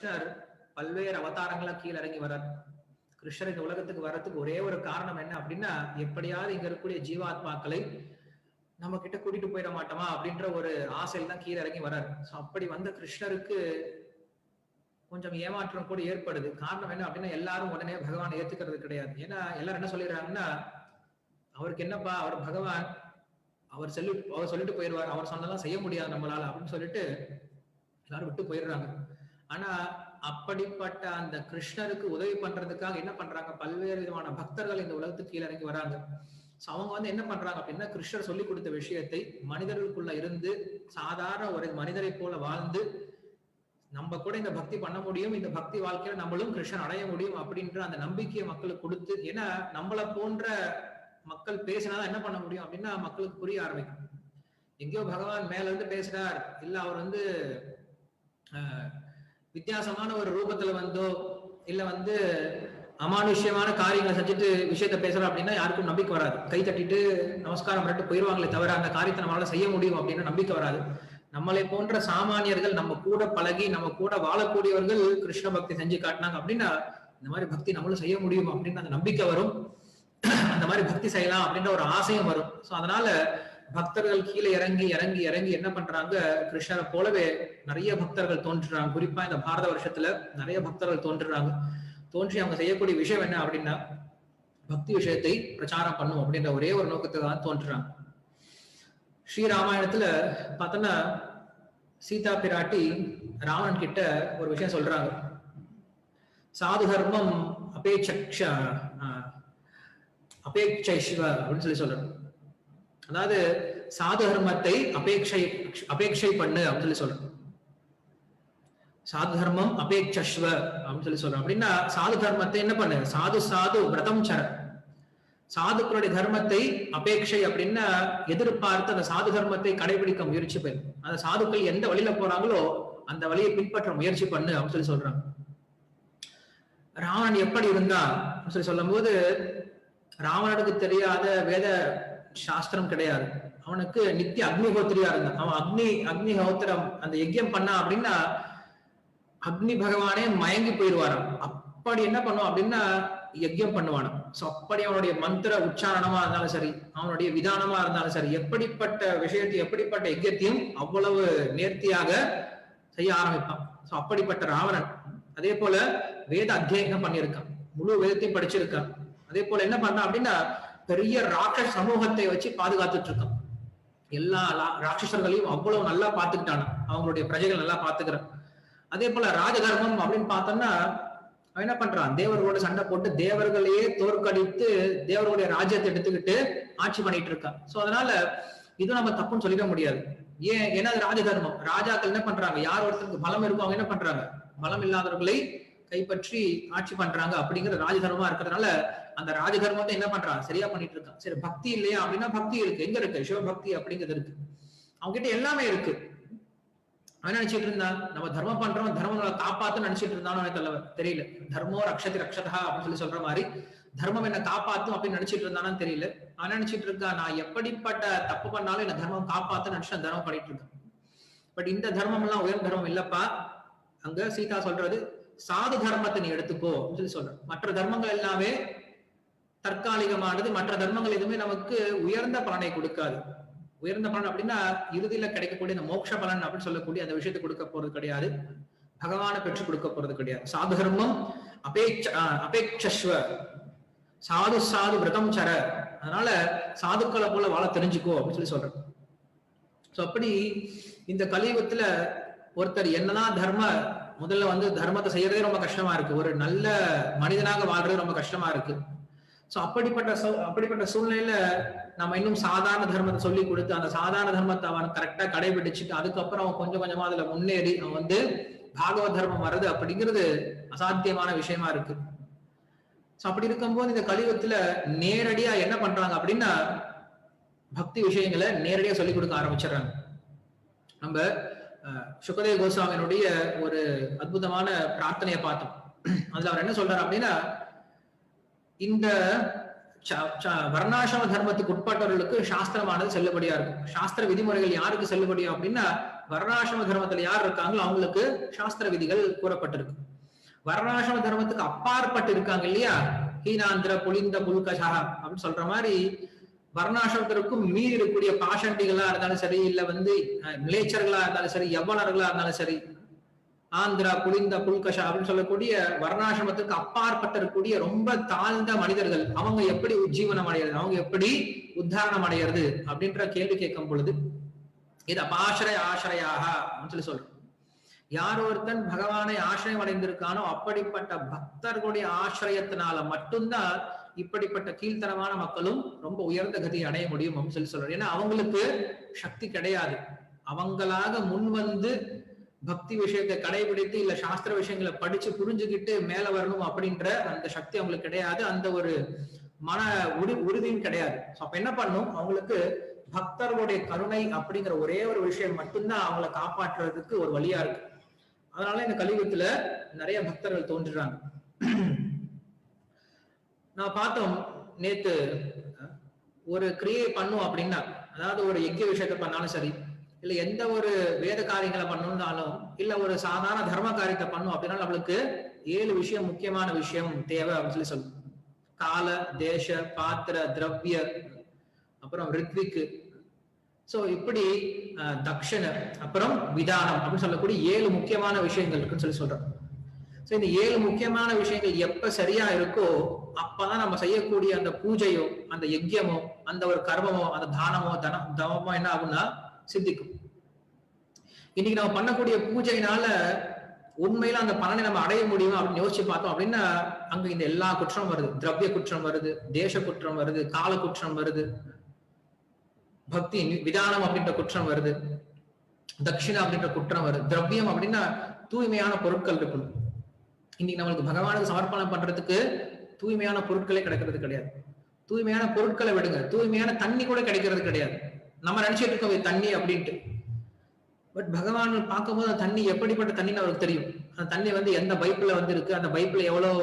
கிருஷ்ணர் பல்வேறு அவதாரங்களா கீழே இறங்கி வர்றார். கிருஷ்ணர் இந்த உலகத்துக்கு வர்றதுக்கு ஒரே ஒரு காரணம் என்ன அப்படின்னா, எப்படியாவது இங்க இருக்கக்கூடிய ஜீவாத்மாக்களை நம்ம கிட்ட கூட்டிட்டு போயிட மாட்டோமா அப்படின்ற ஒரு ஆசையில் தான் கீழே இறங்கி வர்றாரு. அப்படி வந்த கிருஷ்ணருக்கு கொஞ்சம் ஏமாற்றம் கூட ஏற்படுது. காரணம் என்ன அப்படின்னா, எல்லாரும் உடனே பகவான் ஏத்துக்கிறது கிடையாது. ஏன்னா எல்லாரும் என்ன சொல்லிடுறாங்கன்னா, அவருக்கு என்னப்பா, அவர் பகவான், அவர் சொல்லிட்டு போயிடுவார், அவர் சொன்னதான் செய்ய முடியாது நம்மளால அப்படின்னு சொல்லிட்டு எல்லாரும் விட்டு போயிடுறாங்க. ஆனா அப்படிப்பட்ட அந்த கிருஷ்ணருக்கு உதவி பண்றதுக்காக என்ன பண்றாங்க, பல்வேறு விதமான பக்தர்கள் இந்த உலகத்துக்கு கீழே இறங்கி வராங்க. அவங்க என்ன பண்றாங்க அப்படின்னா, கிருஷ்ணர் சொல்லி கொடுத்த விஷயத்தை மனிதர்களுக்குள்ள இருந்து சாதாரண ஒரு மனிதரை போல வாழ்ந்து நம்ம கூட இந்த பக்தி பண்ண முடியும், இந்த பக்தி வாழ்க்கையில நம்மளும் கிருஷ்ணன் அடைய முடியும் அப்படின்ற அந்த நம்பிக்கையை மக்களுக்கு கொடுத்து, ஏன்னா நம்மளை போன்ற மக்கள் பேசினாதான் என்ன பண்ண முடியும் அப்படின்னா மக்களுக்கு புரிய ஆரம்பிக்கும். எங்கேயோ பகவான் மேல இருந்து பேசுறார், இல்ல அவர் வித்தியாசமான ஒரு ரூபத்துல வந்தோ இல்ல அமானுஷ்யமான காரியங்களை செஞ்சுட்டு விஷயத்த பேசுறோம் அப்படின்னா யாருக்கும் நம்பிக்கை வராது. கை தட்டிட்டு நமஸ்காரம் பண்ணிட்டு போயிருவாங்களே தவிர அந்த காரியத்தை நம்மளால செய்ய முடியும் அப்படின்னு நம்பிக்கை வராது. நம்மளை போன்ற சாமானியர்கள், நம்ம கூட பழகி நம்ம கூட வாழக்கூடியவர்கள் கிருஷ்ண பக்தி செஞ்சு காட்டினாங்க அப்படின்னா இந்த மாதிரி பக்தி நம்மளும் செய்ய முடியும் அப்படின்னு அந்த நம்பிக்கை வரும். அந்த மாதிரி பக்தி செய்யலாம் அப்படின்ற ஒரு ஆசையும் வரும். சோ அதனால பக்தர்கள் கீழே இறங்கி இறங்கி இறங்கி என்ன பண்றாங்க, கிருஷ்ணரை போலவே நிறைய பக்தர்கள் தோன்றுறாங்க. குறிப்பா இந்த பாரத வருஷத்துல நிறைய பக்தர்கள் தோன்றுறாங்க. தோன்றி அவங்க செய்யக்கூடிய விஷயம் என்ன அப்படின்னா, பக்தி விஷயத்தை பிரச்சாரம் பண்ணும் அப்படின்ற ஒரே ஒரு நோக்கத்துக்காக தோன்றுறாங்க. ஸ்ரீராமாயணத்துல பார்த்தோன்னா சீதா பிராட்டி ராவணன் கிட்ட ஒரு விஷயம் சொல்றாங்க. சாது தர்மம் அபேட்சைஷ்வ அப்படின்னு சொல்றாங்க. அதாவது சாது தர்மத்தை அபேட்சை பண்ணு அப்படின்னு சொல்றோம். சாது தர்மம் அபேட்சஸ்வ அப்படின்னு சொல்றோம். அப்படின்னா சாது தர்மத்தை என்ன பண்ணு, சாது விரதம் சர, சாதுக்களுடைய தர்மத்தை அபேட்சை அப்படின்னா எதிர்பார்த்து அந்த சாது தர்மத்தை கடைபிடிக்க முயற்சி பண்ணு. அந்த சாதுக்கள் எந்த வழியில போறாங்களோ அந்த வழியை பின்பற்ற முயற்சி பண்ணு அப்படின்னு சொல்றாங்க. ராவணன் எப்படி இருந்தா சொல்லும் போது, ராவணனுக்கு தெரியாத வேத சாஸ்திரம் கிடையாது. அவனுக்கு நித்திய அக்னிஹோத்திரியா இருந்தான். அவன் அக்னிஹோத்திரம் அந்த யஜ்யம் பண்ணா அப்படின்னா அக்னி பகவானே மயங்கி போயிடுவாராம். அப்படி என்ன பண்ணுவான் அப்படின்னா யஜ்யம் பண்ணுவானாம். சோ அப்படி அவனுடைய மந்திர உச்சாரணமா இருந்தாலும் சரி, அவனுடைய விதானமா இருந்தாலும் சரி, எப்படிப்பட்ட விஷயத்தை எப்படிப்பட்ட யஜ்யத்தையும் அவ்வளவு நேர்த்தியாக செய்ய ஆரம்பிப்பான். சோ அப்படிப்பட்ட ராவணன் அதே போல வேத அத்தியனம் பண்ணியிருக்கான், முழு வேதத்தையும் படிச்சிருக்கான். அதே போல என்ன பண்ணான் அப்படின்னா பெரிய ராட்சச சமூகத்தை வச்சு பாதுகாத்துட்டு இருக்கான். எல்லா ராட்சசர்களையும் அவ்வளவு நல்லா பாத்துக்கிட்டான், அவங்களுடைய பிரஜைகள் நல்லா பாத்துக்கிறான். அதே போல ராஜதர்மம் அப்படின்னு பார்த்தோம்னா அவன் என்ன பண்றான், தேவர்களோட சண்டை போட்டு தேவர்களையே தோற்கடித்து தேவர்களுடைய ராஜ்யத்தை எடுத்துக்கிட்டு ஆட்சி பண்ணிட்டு இருக்கான். சோ அதனால இது நம்ம தப்புன்னு சொல்லிட முடியாது. ஏன்னா அது ராஜதர்மம். ராஜாக்கள் என்ன பண்றாங்க, யார் ஒருத்தருக்கு பலம் இருக்கும் அவங்க என்ன பண்றாங்க, பலம் இல்லாதவர்களை கைப்பற்றி ஆட்சி பண்றாங்க. அப்படிங்கிற ராஜதர்மமா இருக்கிறதுனால அந்த ராஜதர்மத்தை என்ன பண்றான், சரியா பண்ணிட்டு இருக்கான். சரி, பக்தி இல்லையா அப்படின்னா பக்தி இருக்கு. எங்க இருக்கு, சிவபக்தி அப்படிங்கிறது இருக்கு. அவங்க கிட்ட எல்லாமே இருக்கு. அவன் நினைச்சிட்டு இருந்தான் நம்ம தர்மம் பண்றோம், தர்மம் காப்பாத்து நினைச்சிட்டு இருந்தானோ தெரியல. தர்மோ ரக்ஷதி ரக்ஷதா அப்படின்னு சொல்ற மாதிரி தர்மம் என்ன காப்பாத்தும் அப்படின்னு நினைச்சிட்டு இருந்தானு தெரியல. அவன் நினைச்சிட்டு இருக்கான், நான் எப்படிப்பட்ட தப்பு பண்ணாலும் என்ன தர்மம் காப்பாத்து நினைச்சு தர்மம் பண்ணிட்டு இருக்கான். பட் இந்த தர்மம் எல்லாம் உயர் தர்மம் இல்லப்பா. அங்க சீதா சொல்றது சாது தர்மத்தை நீ எடுத்துக்கோ அப்படின்னு சொல்ற. மற்ற தர்மங்கள் எல்லாமே தற்காலிகமானது. மற்ற தர்மங்கள் எதுவுமே நமக்கு உயர்ந்த பலனை கொடுக்காது. உயர்ந்த பலன் அப்படின்னா இறுதியில கிடைக்கக்கூடிய இந்த மோட்ச பலன் அப்படின்னு சொல்லக்கூடிய அந்த விஷயத்தை கொடுக்க போறது கிடையாது, பகவானை பெற்று கொடுக்க போறது கிடையாது. சாது தர்மம் அபேட்சஸ்வ, சாது விரதம் சர, அதனால சாதுக்களை போல வாழ தெரிஞ்சுக்கோ அப்படின்னு சொல்றேன். சோ அப்படி இந்த கலியுகத்துல ஒருத்தர் என்னதான் முதல்ல தர்மத்தை செய்யறதே ரொம்ப கஷ்டமா இருக்கு. ஒரு நல்ல மனிதனாக வாழ்றது ரொம்ப கஷ்டமா இருக்கு. சோ அப்படிப்பட்ட சூழ்நிலையில நம்ம இன்னும் சாதாரண தர்மத்தை சொல்லி கொடுத்து அந்த சாதாரண தர்மத்தை அவன் கரெக்டா கடைபிடிச்சுட்டு அதுக்கப்புறம் அவன் கொஞ்சம் கொஞ்சமா அதுல முன்னேறி அவன் பாகவத தர்மம் வர்றது அப்படிங்கிறது அசாத்தியமான விஷயமா இருக்கு. சோ அப்படி இருக்கும்போது இந்த கலியுகத்துல நேரடியா என்ன பண்றாங்க அப்படின்னா பக்தி விஷயங்களை நேரடியா சொல்லி கொடுக்க ஆரம்பிச்சிடறாங்க. நம்ம சுகதேவ கோஸ்வாமியினுடைய ஒரு அற்புதமான பிரார்த்தனையை பார்த்தோம். அதுல அவர் என்ன சொல்றாரு அப்படின்னா, இந்த வர்ணாசிரம தர்மத்துக்கு உட்பட்டவர்களுக்கு சாஸ்திரமானது செல்லுபடியா இருக்கும். சாஸ்திர விதிமுறைகள் யாருக்கு செல்லுபடியா அப்படின்னா வர்ணாசிரம தர்மத்துல யார் இருக்காங்களோ அவங்களுக்கு சாஸ்திர விதிகள் கூறப்பட்டிருக்கு. வர்ணாசிரம தர்மத்துக்கு அப்பாற்பட்டு இருக்காங்க இல்லையா, ஹீனாந்திர புலிந்த புல்கஷா அப்படின்னு சொல்ற மாதிரி வர்ணாசிரமத்திற்கும் மீறி இருக்கக்கூடிய பாஷண்டிகளா இருந்தாலும் சரி, இல்ல மிலேச்சர்களா இருந்தாலும் சரி, யவனர்களா இருந்தாலும் சரி, ஆந்திரா புலிந்த புல்கஷா அப்படின்னு சொல்லக்கூடிய வர்ணாசிரமத்துக்கு அப்பாற்பட்டு இருக்கக்கூடிய ரொம்ப தாழ்ந்த மனிதர்கள் அவங்க எப்படி உஜ்ஜீவனம் அடைகிறது, அவங்க எப்படி உத்தாரணம் அடைகிறது அப்படின்ற கேள்வி கேட்கும் பொழுது இது அபாசிரய ஆசிரயாக அப்படின்னு சொல்றோம். யார் ஒருத்தன் பகவானை ஆசிரியம் அடைந்திருக்கானோ அப்படிப்பட்ட பக்தர்களுடைய ஆசிரியத்தினால மட்டும்தான் இப்படிப்பட்ட கீழ்த்தரமான மக்களும் ரொம்ப உயர்ந்த கதியை அடைய முடியும் அப்படின்னு சொல்றாரு. ஏன்னா அவங்களுக்கு சக்தி கிடையாது. அவங்களாக முன் பக்தி விஷயத்தை கடைபிடித்து இல்ல சாஸ்திர விஷயங்களை படிச்சு புரிஞ்சுக்கிட்டு மேல வரணும் அப்படின்ற அந்த சக்தி அவங்களுக்கு கிடையாது. அந்த ஒரு மன உறுதியும் கிடையாது. அப்ப என்ன பண்ணும், அவங்களுக்கு பக்தர்களுடைய கருணை அப்படிங்கிற ஒரே ஒரு விஷயம் மட்டும்தான் அவங்களை காப்பாற்றுறதுக்கு ஒரு வழியா இருக்கு. அதனால இந்த கலியுகத்துல நிறைய பக்தர்கள் தோன்றுறாங்க. நான் பார்த்தோம் நேத்து, ஒரு கிரியை பண்ணும் அப்படின்னா, அதாவது ஒரு யஜ்ய விஷயத்தை பண்ணாலும் சரி, இல்ல எந்த ஒரு வேத காரியங்களை பண்ணணும்னாலும், இல்ல ஒரு சாதாரண தர்ம காரியத்தை பண்ணும் அப்படின்னா நம்மளுக்கு 7 விஷயம் முக்கியமான விஷயம் தேவை அப்படின்னு சொல்லுவோம். கால, தேச, பாத்திர, திரவிய, அப்புறம் ரித்விக்கு, சோ இப்படி தக்ஷண, அப்புறம் விதானம் அப்படின்னு சொல்லக்கூடிய 7 முக்கியமான விஷயங்கள் இருக்குன்னு சொல்றோம். சோ இந்த 7 முக்கியமான விஷயங்கள் எப்ப சரியா இருக்கோ அப்பதான் நம்ம செய்யக்கூடிய அந்த பூஜையோ, அந்த யஜ்யமோ, அந்த ஒரு கர்மமோ, அந்த தானமோ தவமோ என்ன ஆகும்னா சித்திக்கும். இன்னைக்கு நம்ம பண்ணக்கூடிய பூஜையினால உண்மையில அந்த பலனை நம்ம அடைய முடியும் அப்படின்னு யோசிச்சு பார்த்தோம் அப்படின்னா அங்க இந்த எல்லா குற்றம் வருது. திரவிய குற்றம் வருது, தேச குற்றம் வருது, கால குற்றம் வருது, பக்தி விதானம் அப்படின்ற குற்றம் வருது, தட்சிணா அப்படின்ற குற்றம் வருது. திரவியம் அப்படின்னா தூய்மையான பொருட்கள் இருக்கணும். இன்னைக்கு நம்மளுக்கு பகவானுக்கு சமர்ப்பணம் பண்றதுக்கு தூய்மையான பொருட்களே கிடைக்கிறது கிடையாது. தூய்மையான பொருட்களை விடுங்க, தூய்மையான தண்ணி கூட கிடைக்கிறது கிடையாது. நம்ம நினைச்சிட்டு இருக்கோம் தண்ணி அப்படின்ட்டு. பட் பகவான் பார்க்கும்போது அந்த தண்ணி எப்படிப்பட்ட தண்ணின்னு அவருக்கு தெரியும். அந்த தண்ணி எந்த பைப்புல இருக்கு, அந்த பைப்புல எவ்வளவு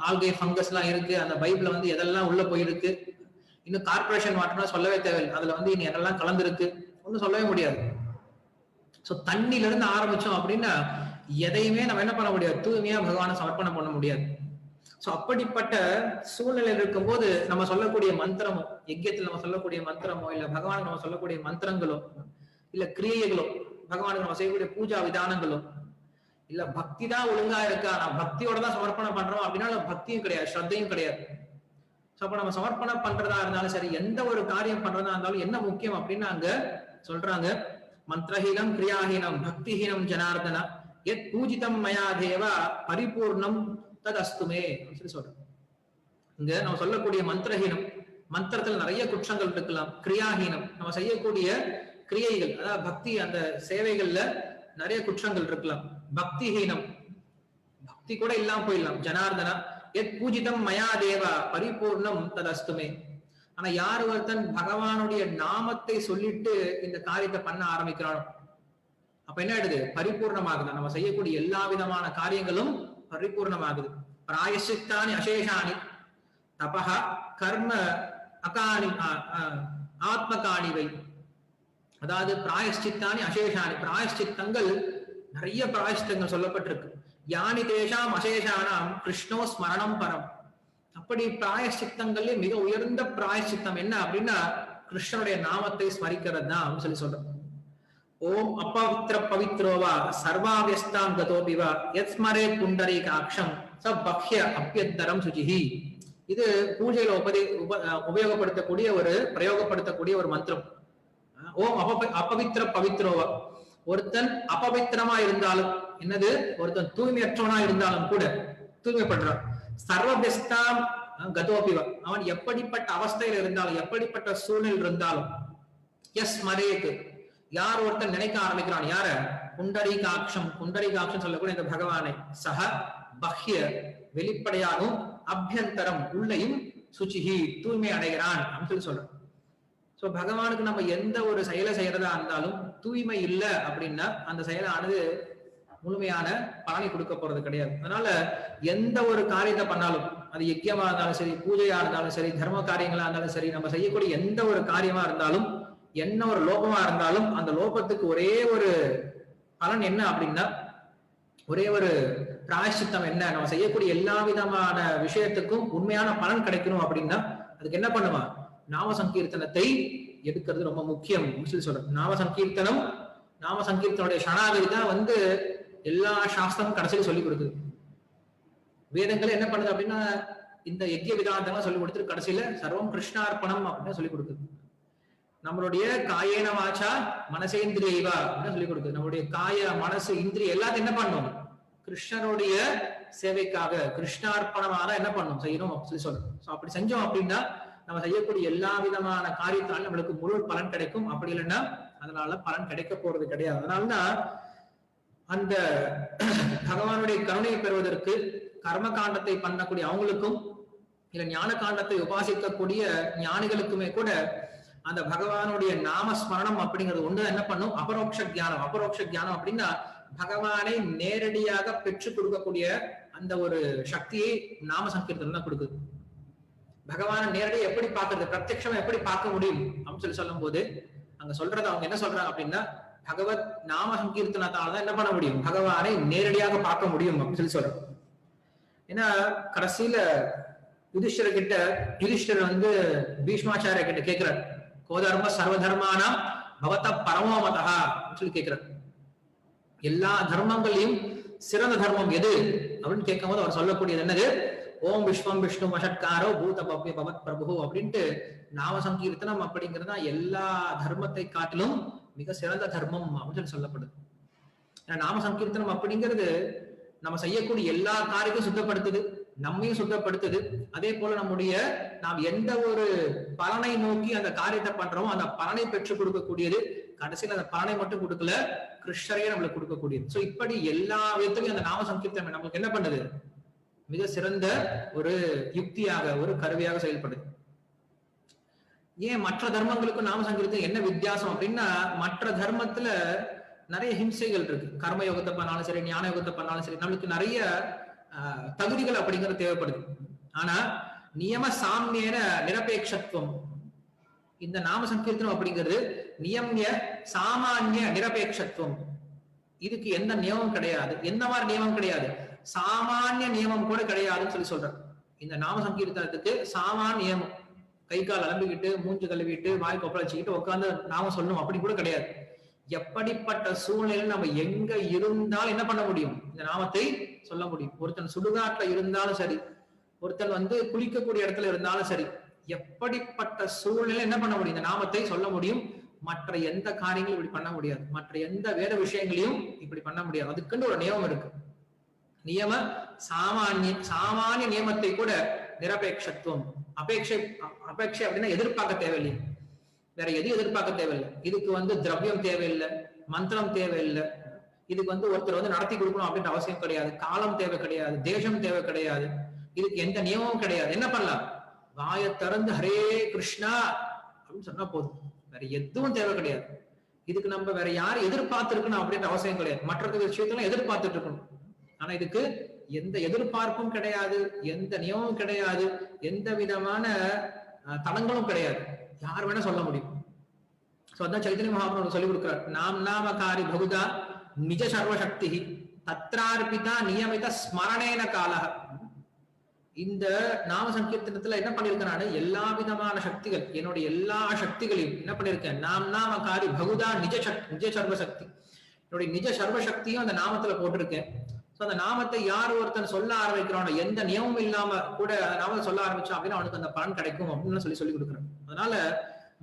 ஆல்கே ஃபங்கஸ் எல்லாம் இருக்கு, அந்த பைப்புல எதெல்லாம் உள்ள போயிருக்கு, இன்னும் கார்பரேஷன் வாட்டர்னா சொல்லவே தேவையில்லை, அதுல இனி எதெல்லாம் கலந்துருக்கு ஒன்னும் சொல்லவே முடியாது. சோ தண்ணில இருந்து ஆரம்பிச்சோம் அப்படின்னா எதையுமே நம்ம என்ன பண்ண முடியாது, தூய்மையா பகவானை சமர்ப்பணம் பண்ண முடியாது. சோ அப்படிப்பட்ட சூழ்நிலையில் இருக்கும்போது நம்ம சொல்லக்கூடிய மந்திரமோ, யஜ்யத்தில் நம்ம சொல்லக்கூடிய மந்திரமோ, இல்ல பகவானுக்கு நம்ம சொல்லக்கூடிய மந்திரங்களோ, இல்ல கிரியைகளோ, பகவானுக்கு நம்ம செய்யக்கூடிய பூஜா விதானங்களோ, இல்ல பக்தி தான் ஒழுங்கா இருக்கா, நான் பக்தியோட தான் சமர்ப்பணம் பண்றோம் அப்படின்னா பக்தியும் கிடையாது, ஸ்ரத்தையும் கிடையாது. சோ அப்ப நம்ம சமர்ப்பணம் பண்றதா இருந்தாலும் சரி, எந்த ஒரு காரியம் பண்றதா இருந்தாலும் என்ன முக்கியம் அப்படின்னா அங்க சொல்றாங்க, மந்திரஹீனம் கிரியாஹீனம் பக்திஹீனம் ஜனார்தனா எத் பூஜிதம் மயா தேவா பரிபூர்ணம் தத் அஸ்துமே அப்படின்னு சொல்றோம். இங்க நம்ம சொல்லக்கூடிய மந்திரஹீனம், மந்திரத்துல நிறைய குற்றங்கள் இருக்கலாம். கிரியாஹீனம், நம்ம செய்யக்கூடிய கிரியைகள், அதாவது பக்தி அந்த சேவைகள்ல நிறைய குற்றங்கள் இருக்கலாம். பக்திஹீனம், பக்தி கூட இல்லாம போயிடலாம். ஜனார்தனா எத் பூஜிதம் மயா தேவா பரிபூர்ணம் தத் அஸ்துமே. ஆனா யார் ஒருத்தன் பகவானுடைய நாமத்தை சொல்லிட்டு இந்த காரியத்தை பண்ண ஆரம்பிக்கிறானோ அப்ப என்ன ஆயிடுது, பரிபூர்ணமாகுது. நம்ம செய்யக்கூடிய எல்லா விதமான காரியங்களும் பரிபூர்ணமாகுது. பிராயசித்தானி அசேஷானி தபஹ கர்ம அகானி ஆத்மகாணிவை, அதாவது பிராயஷ்சித்தானி அசேஷானி, பிராயஷ்சித்தங்கள் நிறைய பிராயஷ்சித்தங்கள் சொல்லப்பட்டிருக்கு. யானி தேஷாம் அசேஷானாம் கிருஷ்ணோ ஸ்மரணம் பரம். அப்படி பிராயஷ்சித்தங்கள்ல மிக உயர்ந்த பிராயஷ்சித்தம் என்ன அப்படின்னா கிருஷ்ணனுடைய நாமத்தை ஸ்மரிக்கிறது தான் அப்படின்னு சொல்றோம். ஓம் அப்பவித்ர பவித்ரோவா சர்வாவியஸ்தாம் கதோபிவா யத் ஸ்மரே புண்டரீகாக்ஷம் ச பக்ய அப்யத்தரம் சுஜிஹி. இது பூஜையில உபயோகப்படுத்தக்கூடிய பிரயோகப்படுத்தக்கூடிய ஒரு மந்திரம். ஓம் அப்பவித்ர பவித்ரோவா, ஒருத்தன் அபவித்திரமா இருந்தாலும், என்னது, ஒருத்தன் தூய்மையற்றவனா இருந்தாலும் கூட தூய்மைப்படுறான். சர்வபியஸ்தாம் கதோபிவா, அவன் எப்படிப்பட்ட அவஸ்தையில் இருந்தாலும், எப்படிப்பட்ட சூழ்நிலை இருந்தாலும், எஸ் மரேக்கு, யார் ஒருத்தன் நினைக்க ஆரம்பிக்கிறான், யார, புண்டரீகாட்சம், புண்டரீகாட்சம் சொல்லக்கூடிய இந்த பகவானை, சக பஹ்ய வெளிப்படையாகவும், அபியந்தரம் உள்ளையும், சுச்சிஹி தூய்மை அடைகிறான் அப்படின்னு சொல்றான். சோ பகவானுக்கு நம்ம எந்த ஒரு செயலை செய்யறதா இருந்தாலும் தூய்மை இல்லை அப்படின்னா அந்த செயலானது முழுமையான பலனை கொடுக்க போறது கிடையாது. அதனால எந்த ஒரு காரியத்தை பண்ணாலும், அது யஜ்யமா இருந்தாலும் சரி, பூஜையா இருந்தாலும் சரி, தர்ம காரியங்களா இருந்தாலும் சரி, நம்ம செய்யக்கூடிய எந்த ஒரு காரியமா இருந்தாலும் என்ன ஒரு லோபமா இருந்தாலும் அந்த லோபத்துக்கு ஒரே ஒரு பலன் என்ன அப்படின்னா, ஒரே ஒரு பிராயஷ்சித்தம் என்ன, நம்ம செய்யக்கூடிய எல்லா விதமான விஷயத்துக்கும் உண்மையான பலன் கிடைக்கணும் அப்படின்னா அதுக்கு என்ன பண்ணுவான், நாம சங்கீர்த்தனத்தை எடுக்கிறது ரொம்ப முக்கியம் சொல்லி சொல்றேன். நாம சங்கீர்த்தனுடைய சரணாகதி தான் எல்லா சாஸ்திரமும் கடைசியில் சொல்லி கொடுக்குது. வேதங்களை என்ன பண்ணுது அப்படின்னா இந்த யஜ்ய விதானத்தெல்லாம் சொல்லி கொடுத்துட்டு கடைசியில சர்வம் கிருஷ்ணார்ப்பணம் அப்படின்னு சொல்லி கொடுக்குது. நம்மளுடைய காயேன வாச்சா மனசேந்திரியவா அப்படின்னு சொல்லி கொடுக்குது. நம்மளுடைய காய மனசு இந்திரிய எல்லாத்தையும் என்ன பண்ணும், கிருஷ்ணனுடைய சேவைக்காக கிருஷ்ணார்ப்பணமாக என்ன பண்ணும் செய்யணும் சொல்லி சொல்றோம். அப்படி செஞ்சோம் அப்படின்னா நம்ம செய்யக்கூடிய எல்லா விதமான காரியத்தாலும் நம்மளுக்கு முழு பலன் கிடைக்கும். அப்படி இல்லைன்னா அதனால பலன் கிடைக்க போறது கிடையாது. அதனாலதான் அந்த பகவானுடைய கருணையை பெறுவதற்கு கர்ம காண்டத்தை பண்ணக்கூடிய அவங்களுக்கும் இல்ல ஞான காண்டத்தை உபாசிக்கக்கூடிய ஞானிகளுக்குமே கூட அந்த பகவானுடைய நாமஸ்மரணம் அப்படிங்கிறது ஒன்று என்ன பண்ணும், அபரோக்ஷ தியானம். அபரோக்ஷ தியானம் அப்படின்னா பகவானை நேரடியாக பெற்றுக் கொடுக்கக்கூடிய அந்த ஒரு சக்தியை நாம சங்கீர்த்தனம் தான் கொடுக்குது. பகவானை நேரடியாக எப்படி பார்க்கறது, பிரத்யட்சமா எப்படி பார்க்க முடியும் அப்படின்னு சொல்லும் போது அங்க சொல்றது அவங்க என்ன சொல்றாங்க அப்படின்னா, பகவத் நாம சங்கீர்த்தனத்தால்தான் என்ன பண்ண முடியும், பகவானை நேரடியாக பார்க்க முடியும் அப்படின்னு சொல்றோம். ஏன்னா கடைசியில யுதிஷ்டர் பீஷ்மாச்சாரிய கிட்ட கேட்கிறார், கோதர்ம சர்வதர்மானா பவத பரமோமதா சொல்லி கேட்கிறார். எல்லா தர்மங்களையும் சிறந்த தர்மம் எது அப்படின்னு கேட்கும் போது அவர் சொல்லக்கூடியது என்னது, ஓம் விஸ்வம் விஷ்ணு வஷட்காரோ பூத பவ்ய பவத் பிரபு அப்படின்ட்டு நாம சங்கீர்த்தனம் அப்படிங்கிறது தான் எல்லா தர்மத்தை காட்டிலும் மிக சிறந்த தர்மம் அப்படின்னு சொல்லப்படுது. நாம சங்கீர்த்தனம் அப்படிங்கிறது நம்ம செய்யக்கூடிய எல்லா காரியத்தையும் சுத்தப்படுத்துது, நம்மையும் சுத்தப்படுத்துது. அதே போல நாம் எந்த ஒரு பலனை நோக்கி அந்த காரியத்தை பண்றோமோ அந்த பலனை பெற்றுக் கொடுக்கக்கூடியது. கடைசியில் அந்த பலனை மட்டும் கொடுக்கல, கிருஷ்ணரையே நம்மளுக்கு கொடுக்கக்கூடியது. சோ இப்படி எல்லா விதத்திலையும் அந்த நாம சங்கீர்த்தனம் நம்மளுக்கு என்ன பண்ணுது, மிக சிறந்த ஒரு யுக்தியாக ஒரு கருவியாக செயல்படுது. ஏன் மற்ற தர்மங்களுக்கும் நாம சங்கீர்த்தம் என்ன வித்தியாசம் அப்படின்னா, மற்ற தர்மத்துல நிறைய ஹிம்சைகள் இருக்கு. கர்ம யோகத்தை பண்ணாலும் சரி, ஞான யோகத்தை பண்ணாலும் சரி, நம்மளுக்கு நிறைய தகுதிகள் அப்படிங்கிறது தேவைப்படுது. ஆனா நியம சாமியன நிரபேட்சத்துவம், இந்த நாம சங்கீர்த்தனம் அப்படிங்கிறது நியமிய சாமானிய நிரபேட்சத்துவம். இதுக்கு எந்த நியமம் கிடையாது, எந்த மாதிரி நியமம் கிடையாது, சாமானிய நியமம் கூட கிடையாதுன்னு சொல்றேன். இந்த நாம சங்கீர்த்தனத்துக்கு சாமானிய நியமம், கை கால் அலம்பிக்கிட்டு மூஞ்சு கழுவிட்டு வாய் கொப்பள வச்சுக்கிட்டு உட்காந்து நாம சொல்லணும் அப்படி கூட கிடையாது. எப்படிப்பட்ட சூழ்நிலையில் நம்ம எங்க இருந்தாலும் என்ன பண்ண முடியும், இந்த நாமத்தை சொல்ல முடியும். ஒருத்தன் சுடுகாட்டுல இருந்தாலும் சரி, ஒருத்தன் குளிக்கக்கூடிய இடத்துல இருந்தாலும் சரி, எப்படிப்பட்ட சூழ்நிலை என்ன பண்ண முடியும், இந்த நாமத்தை சொல்ல முடியும். மற்ற எந்த காரியங்களும் இப்படி பண்ண முடியாது, மற்ற எந்த வேற விஷயங்களையும் இப்படி பண்ண முடியாது. அதுக்குன்னு ஒரு நியமம் இருக்கு. நியம சாமானிய நியமத்தை கூட நிரபேட்சத்துவம், அபேட்சை அப்படின்னா எதிர்பார்க்க தேவையில்லை, வேற எது எதிர்பார்க்க தேவையில்லை. இதுக்கு திரவியம் தேவையில்லை, மந்திரம் தேவையில்லை, இதுக்கு ஒருத்தர் நடத்தி கொடுக்கணும் அப்படின்ற அவசியம் கிடையாது, காலம் தேவை கிடையாது, தேசம் தேவை கிடையாது, இதுக்கு எந்த நியமமும் கிடையாது. என்ன பண்ணலாம், வாயை திறந்து ஹரே கிருஷ்ணா அப்படின்னு சொன்னா போதும், வேற எதுவும் தேவை கிடையாது. இதுக்கு நம்ம வேற யாரும் எதிர்பார்த்து இருக்கணும் அப்படின்ற அவசியம் கிடையாது. மற்ற விஷயத்தெல்லாம் எதிர்பார்த்துட்டு இருக்கணும். ஆனா இதுக்கு எந்த எதிர்பார்ப்பும் கிடையாது, எந்த நியமமும் கிடையாது, எந்த விதமான தடங்களும் கிடையாது. யார் வேணா சொல்ல முடியும். சோ அதான் சைத்தன்ய மகாபிரபு சொல்லி கொடுக்கிறார், நாம் நாமகாரி பகுதா நிஜ சர்வசக்தி தத்ரார்பிதா நியமித ஸ்மரணேன காலக. இந்த நாம சங்கீர்த்தனத்துல என்ன பண்ணிருக்கேன், எல்லா விதமான சக்திகள், என்னுடைய எல்லா சக்திகளையும் என்ன பண்ணிருக்கேன், நாம் நாமகாரி பகுதா நிஜ சர்வசக்தி, என்னுடைய நிஜ சர்வசக்தியும் அந்த நாமத்துல போட்டிருக்கேன். அந்த நாமத்தை யார் ஒருத்தன் சொல்ல ஆரம்பிக்கிறானோ, எந்த நியமமும் இல்லாம கூட அந்த நாமத்தை சொல்ல ஆரம்பிச்சான் அப்படின்னா அவனுக்கு அந்த பலன் கிடைக்கும் அப்படின்னு சொல்லி கொடுக்குறேன். அதனால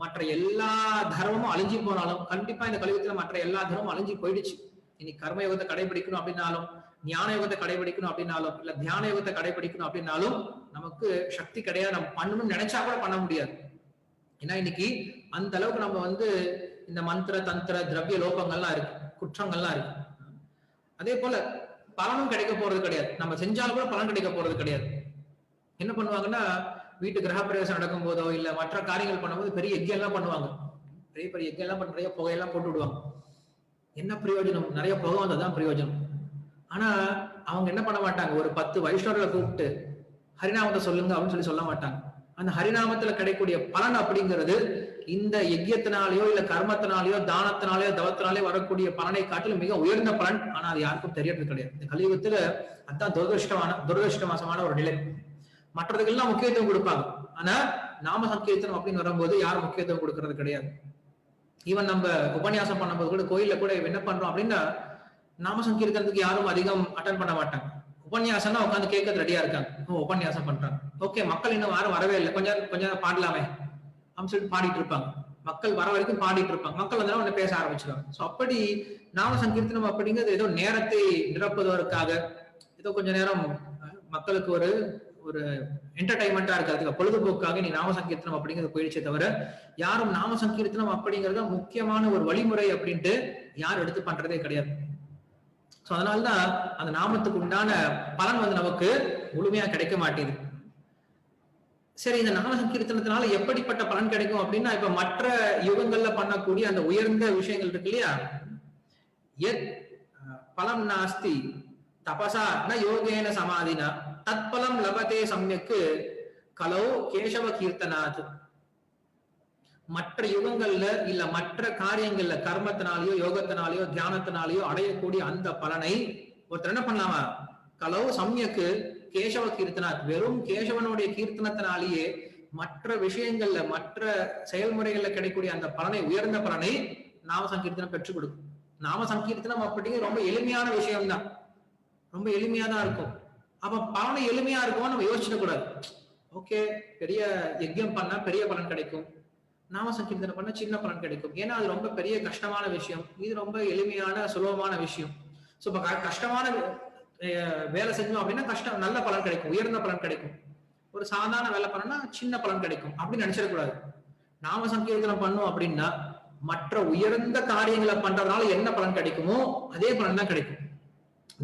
மற்ற எல்லா தர்மமும் அழிஞ்சு போனாலும், கண்டிப்பா இந்த கலியுகத்துல மற்ற எல்லா தர்மமும் அழிஞ்சு போயிடுச்சு. இனி கர்மயோகத்தை கடைபிடிக்கணும் அப்படின்னாலும், ஞான யோகத்தை கடைபிடிக்கணும் அப்படின்னாலும், இல்ல தியான யோகத்தை கடைபிடிக்கணும் அப்படின்னாலும் நமக்கு சக்தி கிடையாது. நம்ம பண்ணணும்னு நினைச்சா கூட பண்ண முடியாது. ஏன்னா இன்னைக்கு அந்த அளவுக்கு நம்ம இந்த மந்திர தந்திர திரவிய லோகங்கள்லாம் இருக்கு, குற்றங்கள்லாம் இருக்கு. அதே போல பலனும் கிடைக்க போறது கிடையாது. நம்ம செஞ்சாலும் கூட பலன் கிடைக்க போறது கிடையாது. என்ன பண்ணுவாங்கன்னா, வீட்டு கிரக பிரவேசம் நடக்கும் போதோ இல்ல மற்ற காரியங்கள் பண்ணும்போது பெரிய யஜ்யம் எல்லாம் பண்ணுவாங்க. பெரிய பெரிய யஜ்யம் எல்லாம் நிறைய புகையெல்லாம் போட்டு விடுவாங்க. என்ன பிரயோஜனம், நிறைய புகை வந்ததுதான் பிரயோஜனம். ஆனா அவங்க என்ன பண்ண மாட்டாங்க, ஒரு 10 வைஷ்ணவர்களை கூப்பிட்டு ஹரிநாமத்தை சொல்லுங்க அப்படின்னு சொல்ல மாட்டாங்க. அந்த ஹரிநாமத்துல கிடைக்கக்கூடிய பலன் அப்படிங்கிறது இந்த யஜ்யத்தினாலேயோ இல்ல கர்மத்தினாலேயோ தானத்தினாலேயோ தவத்தினாலேயோ வரக்கூடிய பலனை காட்டிலும் மிக உயர்ந்த பலன். ஆனா அது யாருக்கும் தெரியறது கிடையாது. இந்த கலியுகத்துல அதான் துரதிருஷ்டவசமான ஒரு நிலை. மற்றதுக்கெல்லாம் முக்கியத்துவம் கொடுப்பாங்க, ஆனா நாம சங்கீர்த்தனம் அப்படின்னு வரும்போது யாரும் முக்கியத்துவம் கொடுக்கறது கிடையாது. ஈவன் நம்ம உபன்யாசம் பண்ணும்போது கூட கோயில்ல கூட என்ன பண்றோம் அப்படின்னா, நாம சங்கீர்த்தனத்துக்கு யாரும் அதிகம் அட்டன் பண்ண மாட்டாங்க. உபன்யாசம்னா உட்காந்து கேட்கறது ரெடியா இருக்காங்க, உபன்யாசம் பண்றாங்க, ஓகே மக்கள் இன்னும் யாரும் வரவே இல்லை, கொஞ்சம் பாடலாமே அப்படின்னு சொல்லிட்டு பாடிட்டு இருப்பாங்க. மக்கள் வர வரைக்கும் பாடிட்டு இருப்பாங்க, மக்கள் வந்து உடனே பேச ஆரம்பிச்சிருவாங்க. சோ அப்படி நாம சங்கீர்த்தனம் அப்படிங்கிறது ஏதோ நேரத்தை நிரப்புவதற்காக, ஏதோ கொஞ்ச நேரம் மக்களுக்கு ஒரு ஒரு என்டர்டைன்மெண்டா இருக்கிறதுக்கு, பொழுதுபோக்காக நீ நாம சங்கீர்த்தனம் அப்படிங்கிறது போயிடுச்சே தவிர யாரும் நாம சங்கீர்த்தனம் அப்படிங்கறத முக்கியமான ஒரு வழிமுறை அப்படின்ட்டு யாரும் எடுத்து பண்றதே கிடையாது. சோ அதனாலதான் அந்த நாமத்துக்கு உண்டான பலன் வந்து நமக்கு முழுமையா கிடைக்க மாட்டேங்குது. சரி, இந்த நாம சங்கீர்த்தனத்தினால எப்படிப்பட்ட பலன் கிடைக்கும் அப்படின்னா, இப்ப மற்ற யுகங்கள்ல பண்ணக்கூடிய அந்த உயர்ந்த விஷயங்கள் இருக்கு இல்லையா, எத் பலம் நாஸ்தி தபசா ந யோகேன சமாதினா தத்பலம் லபதே சம்யக்கு கலோ கேசவ கீர்த்தனாத். மற்ற யுகங்கள்ல இல்ல மற்ற காரியங்கள்ல கர்மத்தினாலேயோ யோகத்தினாலேயோ தியானத்தினாலேயோ அடையக்கூடிய அந்த பலனை ஒருத்தர் என்ன பண்ணலாமா, கலோ சம்யக்கு கேசவ கீர்த்தனாத், வெறும் கேசவனுடைய கீர்த்தனத்தினாலேயே மற்ற விஷயங்கள்ல மற்ற செயல்முறைகள்ல கிடைக்கக்கூடிய அந்த பலனை, உயர்ந்த பலனை நாம சங்கீர்த்தனம் பெற்றுக் கொடுக்கும். நாம சங்கீர்த்தனம் அப்படிங்கிறது ரொம்ப எளிமையான விஷயம்தான், ரொம்ப எளிமையா தான் இருக்கும். அப்ப பலனை எளிமையா இருக்கும் நம்ம யோசிச்சிட கூடாது. ஓகே, பெரிய யஜ்யம் பண்ணா பெரிய பலன் கிடைக்கும், நாம சங்கீர்த்தனம் பண்ணா சின்ன பலன் கிடைக்கும், ஏன்னா அது ரொம்ப பெரிய கஷ்டமான விஷயம், இது ரொம்ப எளிமையான சுலபமான விஷயம். சோ இப்ப கஷ்டமான வேலை செஞ்சோம் அப்படின்னா கஷ்டம் நல்ல பலன் கிடைக்கும், உயர்ந்த பலன் கிடைக்கும். ஒரு சாதாரண வேலை பண்ணா சின்ன பலன் கிடைக்கும் அப்படின்னு நினைச்சிடக்கூடாது. நாம சங்கீர்த்தனம் பண்ணோம் அப்படின்னா மற்ற உயர்ந்த காரியங்களை பண்றதுனால என்ன பலன் கிடைக்குமோ அதே பலன் தான் கிடைக்கும்.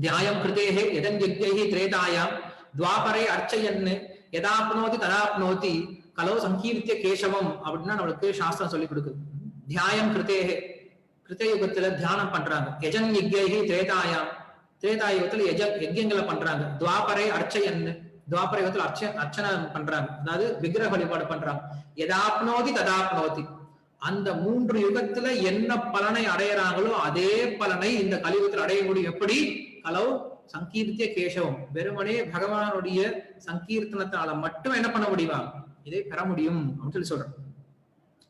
தியாயம் கிருதேஹே யதன் யஜ்ஞைஹி திரேதாயாம் துவாபரே அர்ச்சயன்னு யதாப்னோதி ததாப்னோதி கலோ சங்கீர்த்திய கேசவம் அப்படின்னா நம்மளுக்கு சாஸ்திரம் சொல்லி கொடுக்குது. தியாயம் கிருதேஹே, கிருத்தயுகத்துல தியானம் பண்றாங்க. யஜன் யஜ்ஞைஹி திரேதாயாம், திரேதாயுகத்துல யஜ்யங்களை பண்றாங்க. துவாபரே அர்ச்சயன்னு, துவாபர யுகத்துல அர்ச்சனை பண்றாங்க, அதாவது விக்கிரக வழிபாடு பண்றாங்க. யதாப்னோதி ததாப்னோதி, அந்த 3 யுகத்துல என்ன பலனை அடையறாங்களோ அதே பலனை இந்த கலியுகத்தில் அடைய முடியும். எப்படி? கலோ சங்கீர்த்திய கேசவம், வெறுமனே பகவானுடைய சங்கீர்த்தனத்தால மட்டும் என்ன பண்ண முடியுமா, இதை பெற முடியும் அப்படின்னு சொல்லி சொல்றோம்.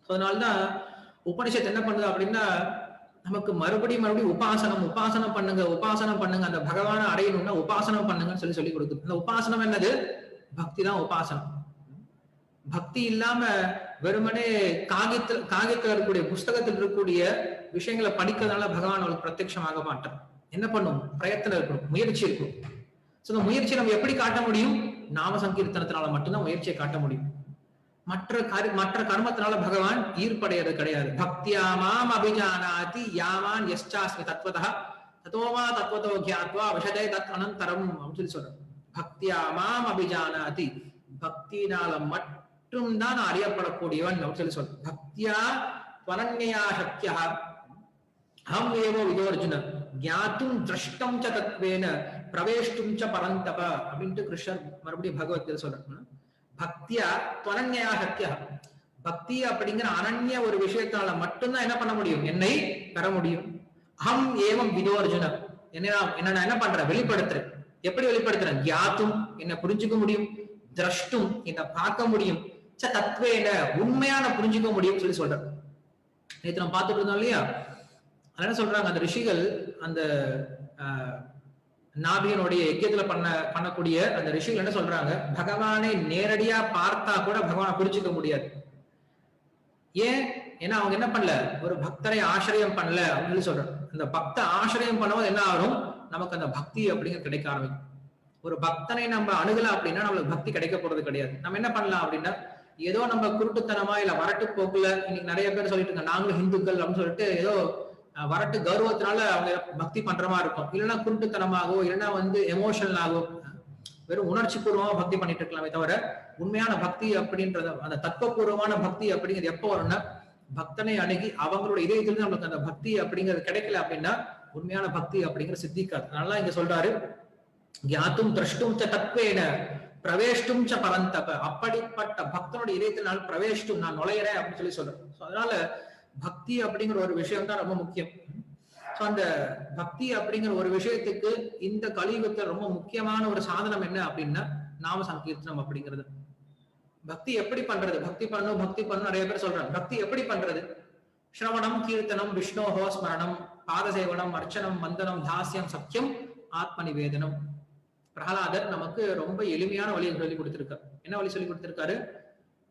அதனால்தான் உபனிஷத்து என்ன பண்ணுது அப்படின்னா, நமக்கு மறுபடியும் உபாசனம் பண்ணுங்க, அந்த பகவானை அடையணும்னா உபாசனம் பண்ணுங்கன்னு சொல்லி கொடுக்குது. அந்த உபாசனம் என்னது? பக்தி தான் உபாசனம். பக்தி இல்லாம வெறுமனே காகியத்தில் இருக்கக்கூடிய புஸ்தகத்தில் இருக்கக்கூடிய விஷயங்களை படிக்கிறதுனால பகவான் அவளுக்கு பிரத்யட்சமாக மாட்டான். என்ன பண்ணும்? பிரயத்தனம் இருக்கணும், முயற்சி இருக்கும். இந்த முயற்சி நம்ம எப்படி காட்ட முடியும்? நாம சங்கீர்த்தனத்தினால மட்டும்தான் முயற்சியை காட்ட முடியும். மற்ற கர்மத்தினால பகவான் ஈர்ப்படைகிறது கிடையாது. பக்தியா மாம் அபிஜானாதி யாவான் யஸ்சாஸ்மி தத்வதா ததோமா தத்வதோ கியாத்வா விஷதே தத் அனந்தரம் அப்படின்னு சொல்லி சொல்றோம். பக்தியா மாம் அபிஜானாதி, பக்தியினால மட்டும் தான் அறியப்படக்கூடியவன் அப்படின்னு சொல்லி சொல்றோம். பக்தியா துவனன்யா சக்தியா அஹம் ஏவோ விதோர்ஜுன ஞாத்தும் திரஷ்டம் ச தத்வேன பிரவேஷ்டும் ச பரந்தப அப்படின்ட்டு கிருஷ்ணர் மறுபடியும் பகவத்கீதை சொல்றாங்க. பக்தியா துவனன்யா சக்தியா, பக்தி அப்படிங்கிற அனன்ய ஒரு விஷயத்தால மட்டும்தான் என்ன பண்ண முடியும், என்னை பெற முடியும். அஹம் ஏவம் விதோர்ஜுன, என்ன என்ன பண்றேன்? வெளிப்படுத்துறேன். எப்படி வெளிப்படுத்துறேன்? ஞாத்தும், என்ன புரிஞ்சுக்க முடியும், திரஷ்டும், என்ன பார்க்க முடியும், ச தத்வேன, உண்மையான புரிஞ்சுக்க முடியும் சொல்லி சொல்றேன். நேற்று நம்ம பார்த்துட்டு இருந்தோம் இல்லையா, என்ன சொல்றாங்க அந்த ரிஷிகள், அந்த நாபியனுடைய யஜ்யத்துல பண்ணக்கூடிய அந்த ரிஷிகள் என்ன சொல்றாங்க, பகவானை நேரடியா பார்த்தா கூட பகவானை புரிஞ்சுக்க முடியாது. ஏன்? ஏன்னா அவங்க என்ன பண்ணல, ஒரு பக்தரை ஆசிரியம் பண்ணல அப்படின்னு சொல்றாங்க. அந்த பக்த ஆசிரியம் பண்ணும்போது என்ன ஆகும், நமக்கு அந்த பக்தி அப்படிங்கிற கிடைக்க ஆரம்பிக்கும். ஒரு பக்தனை நம்ம அணுகலாம் அப்படின்னா நம்மளுக்கு பக்தி கிடைக்க போறது கிடையாது. நம்ம என்ன பண்ணலாம் அப்படின்னா, ஏதோ நம்ம குருட்டுத்தனமா இல்ல வரட்டு போக்குல, இன்னைக்கு நிறைய பேர் சொல்லிட்டு இருக்காங்க நாங்களும் ஹிந்துக்கள் அப்படின்னு சொல்லிட்டு ஏதோ வரட்டு கௌரவத்தினால அவங்க பக்தி பண்ற மாதிரி இருக்கும். இல்லைன்னா குருட்டுத்தனமாகவோ இல்லைன்னா எமோஷனலாகவோ வெறும் உணர்ச்சி பூர்வமா பக்தி பண்ணிட்டு இருக்கலாமே தவிர, உண்மையான பக்தி அப்படின்றது, அந்த தத்துவபூர்வமான பக்தி அப்படிங்கிறது எப்போ வரும்னா, பக்தனை அணுகி அவங்களோட இதயத்திலிருந்து நம்மளுக்கு அந்த பக்தி அப்படிங்கிறது கிடைக்கல அப்படின்னா உண்மையான பக்தி அப்படிங்கிற சித்திக்காது. அதனால இங்க சொல்றாரு, ஞாத்தும் திரஷ்டும் ச தத்வேன பிரவேஷ்டும் ச பரந்தப, அப்படிப்பட்ட பக்தனுடைய இதயத்தில் நான் பிரவேஷ்டும், நான் நுழையிறேன் அப்படின்னு சொல்லி சொல்றேன். அதனால பக்தி அப்படிங்கிற ஒரு விஷயம் தான் ரொம்ப முக்கியம். சோ அந்த பக்தி அப்படிங்கிற ஒரு விஷயத்துக்கு இந்த கலியுகத்துல ரொம்ப முக்கியமான ஒரு சாதனம் என்ன அப்படின்னா நாம சங்கீர்த்தனம் அப்படிங்கிறது. பக்தி எப்படி பண்றது? பக்தி பண்ணணும் நிறைய பேர் சொல்றாங்க. பக்தி எப்படி பண்றது? ஸ்ரவணம், கீர்த்தனம், விஷ்ணோஹோ ஸ்மரணம், பாதசேவனம், அர்ச்சனம், வந்தனம், தாஸ்யம், சக்கியம், ஆத்ம நிவேதனம். பிரகலாதர் நமக்கு ரொம்ப எளிமையான வழியை சொல்லி கொடுத்திருக்காரு. என்ன வழி சொல்லி கொடுத்திருக்காரு?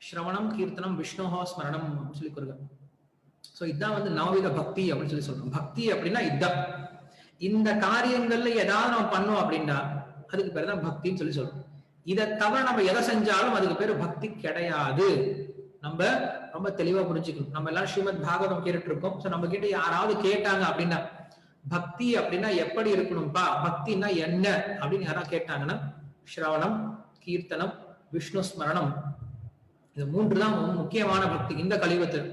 ஸ்ரவணம், கீர்த்தனம், விஷ்ணோஹோ ஸ்மரணம் சொல்லி கொடுக்காரு. சோ இதான் வந்து நவவித பக்தி அப்படின்னு சொல்லி சொல்றோம். பக்தி அப்படின்னா இதான். இந்த காரியங்கள்ல ஏதாவது நம்ம பண்ணோம் அப்படின்னா அதுக்கு பேர் தான் பக்தின்னு சொல்லி சொல்றோம். இதை தவிர நம்ம எதை செஞ்சாலும் அதுக்கு பேரு பக்தி கிடையாது. நம்ம ரொம்ப தெளிவா புரிஞ்சுக்கணும். நம்ம எல்லாரும் ஸ்ரீமத் பாகவதம் கேட்டுட்டு இருக்கோம். சோ நம்ம கிட்ட யாராவது கேட்டாங்க அப்படின்னா பக்தி அப்படின்னா எப்படி இருக்கணும்பா, பக்தின்னா என்ன அப்படின்னு யாராவது கேட்டாங்கன்னா ஸ்ரவணம், கீர்த்தனம், விஷ்ணு ஸ்மரணம், இது 3 தான் முக்கியமான பக்தி இந்த கலியுகத்தில்.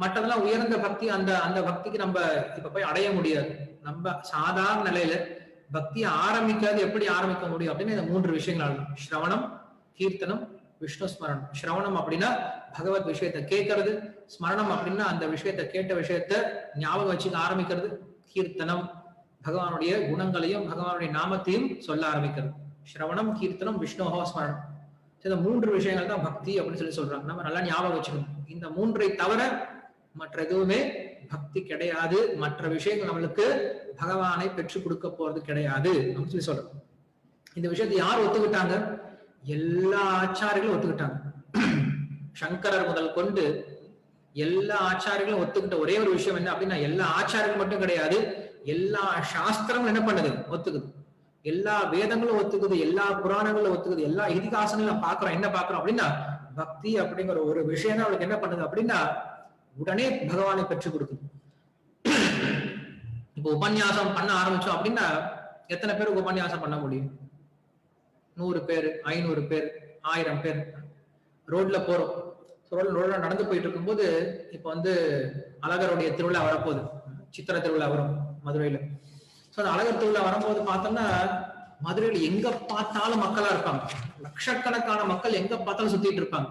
மற்றதெல்லாம் உயர்ந்த பக்தி. அந்த அந்த பக்திக்கு நம்ம இப்ப போய் அடைய முடியாது. நம்ம சாதாரண நிலையில பக்தியை ஆரம்பிக்காது எப்படி ஆரம்பிக்க முடியும் அப்படின்னு இந்த 3 விஷயங்கள். ஸ்ரவணம், கீர்த்தனம், விஷ்ணு ஸ்மரணம். ஸ்ரவணம் அப்படின்னா பகவத் விஷயத்தை கேட்கறது, ஸ்மரணம் அப்படின்னா அந்த விஷயத்தை கேட்ட விஷயத்த ஞாபகம் வச்சுக்க ஆரம்பிக்கிறது, கீர்த்தனம் பகவானுடைய குணங்களையும் பகவானுடைய நாமத்தையும் சொல்ல ஆரம்பிக்கிறது. ஸ்ரவணம், கீர்த்தனம், விஷ்ணோஹோ ஸ்மரணம். இந்த 3 விஷயங்கள் தான் பக்தி அப்படின்னு சொல்லி சொல்றாங்க. நம்ம நல்லா ஞாபகம் வச்சுக்கணும். இந்த 3ஐ தவிர மற்ற எதுவுமே பக்தி கிடையாது. மற்ற விஷயங்கள் நம்மளுக்கு பகவானை பெற்றுக் கொடுக்க போறது கிடையாது அப்படின்னு சொல்லி சொல்றோம். இந்த விஷயத்தை யார் ஒத்துக்கிட்டாங்க? எல்லா ஆச்சாரியர்களும் ஒத்துக்கிட்டாங்க. சங்கரர் முதல் கொண்டு எல்லா ஆச்சாரியர்களும் ஒத்துக்கிட்ட ஒரே ஒரு விஷயம் என்ன அப்படின்னா, எல்லா ஆச்சாரியர்கள் மட்டும் கிடையாது, எல்லா சாஸ்திரங்களும் என்ன பண்ணுது? ஒத்துக்குது. எல்லா வேதங்களும் ஒத்துக்குது, எல்லா புராணங்களும் ஒத்துக்குது, எல்லா இதிகாசங்களும் பாக்குறோம். என்ன பாக்குறோம் அப்படின்னா பக்தி அப்படிங்கிற ஒரு விஷயம் தான் அவளுக்கு என்ன பண்ணுது அப்படின்னா உடனே பகவானை பெற்றுக் கொடுக்குது. இப்ப உபன்யாசம் பண்ண ஆரம்பிச்சோம் அப்படின்னா எத்தனை பேருக்கு உபன்யாசம் பண்ண முடியும்? 100 பேர், 500 பேர், 1000 பேர். ரோட்ல போறோம், ரோட்ல நடந்து போயிட்டு இருக்கும்போது இப்ப வந்து அழகருடைய திருவிழா வரப்போகுது, சித்திர திருவிழா வரும் மதுரையில. சோ அந்த அழகர் திருவிழா வரும்போது பார்த்தோம்னா மதுரையில எங்க பார்த்தாலும் மக்களா இருப்பாங்க. லட்சக்கணக்கான மக்கள் எங்க பார்த்தாலும் சுத்திட்டு இருப்பாங்க.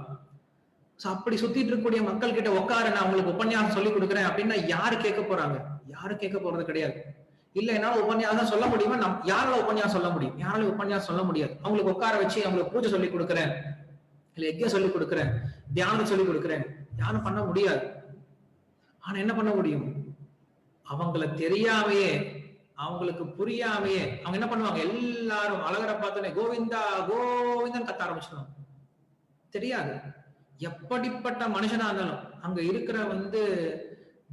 அப்படி சுத்திட்டு இருக்கக்கூடிய மக்கள் கிட்ட உட்கார நான் உங்களுக்கு உபன்யாசம் சொல்லி கொடுக்குறேன் அப்படின்னா யாரு கேட்க போறாங்க? யாரும் கேட்க போறது கிடையாது. இல்ல என்னால உபன்யாசம் சொல்ல முடியுமா? யாரால உபன்யாசம் சொல்ல முடியும்? யாரால உபன்யாசம் சொல்ல முடியாது. அவங்களுக்கு உட்கார வச்சு அவங்களுக்கு பூஜை சொல்லி கொடுக்குறேன், இல்ல யஜ்ஞம் சொல்லி கொடுக்குறேன், தியானம் சொல்லி கொடுக்குறேன், யாரும் பண்ண முடியாது. ஆனா என்ன பண்ண முடியும்? அவங்கள தெரியாமையே, அவங்களுக்கு புரியாமையே அவங்க என்ன பண்ணுவாங்க? எல்லாரும் அழகரை பார்த்தோன்னே கோவிந்தா கோவிந்தன் கத்த ஆரம்பிச்சிருவாங்க. தெரியாது எப்படிப்பட்ட மனுஷனா இருந்தாலும் அங்க இருக்கிற வந்து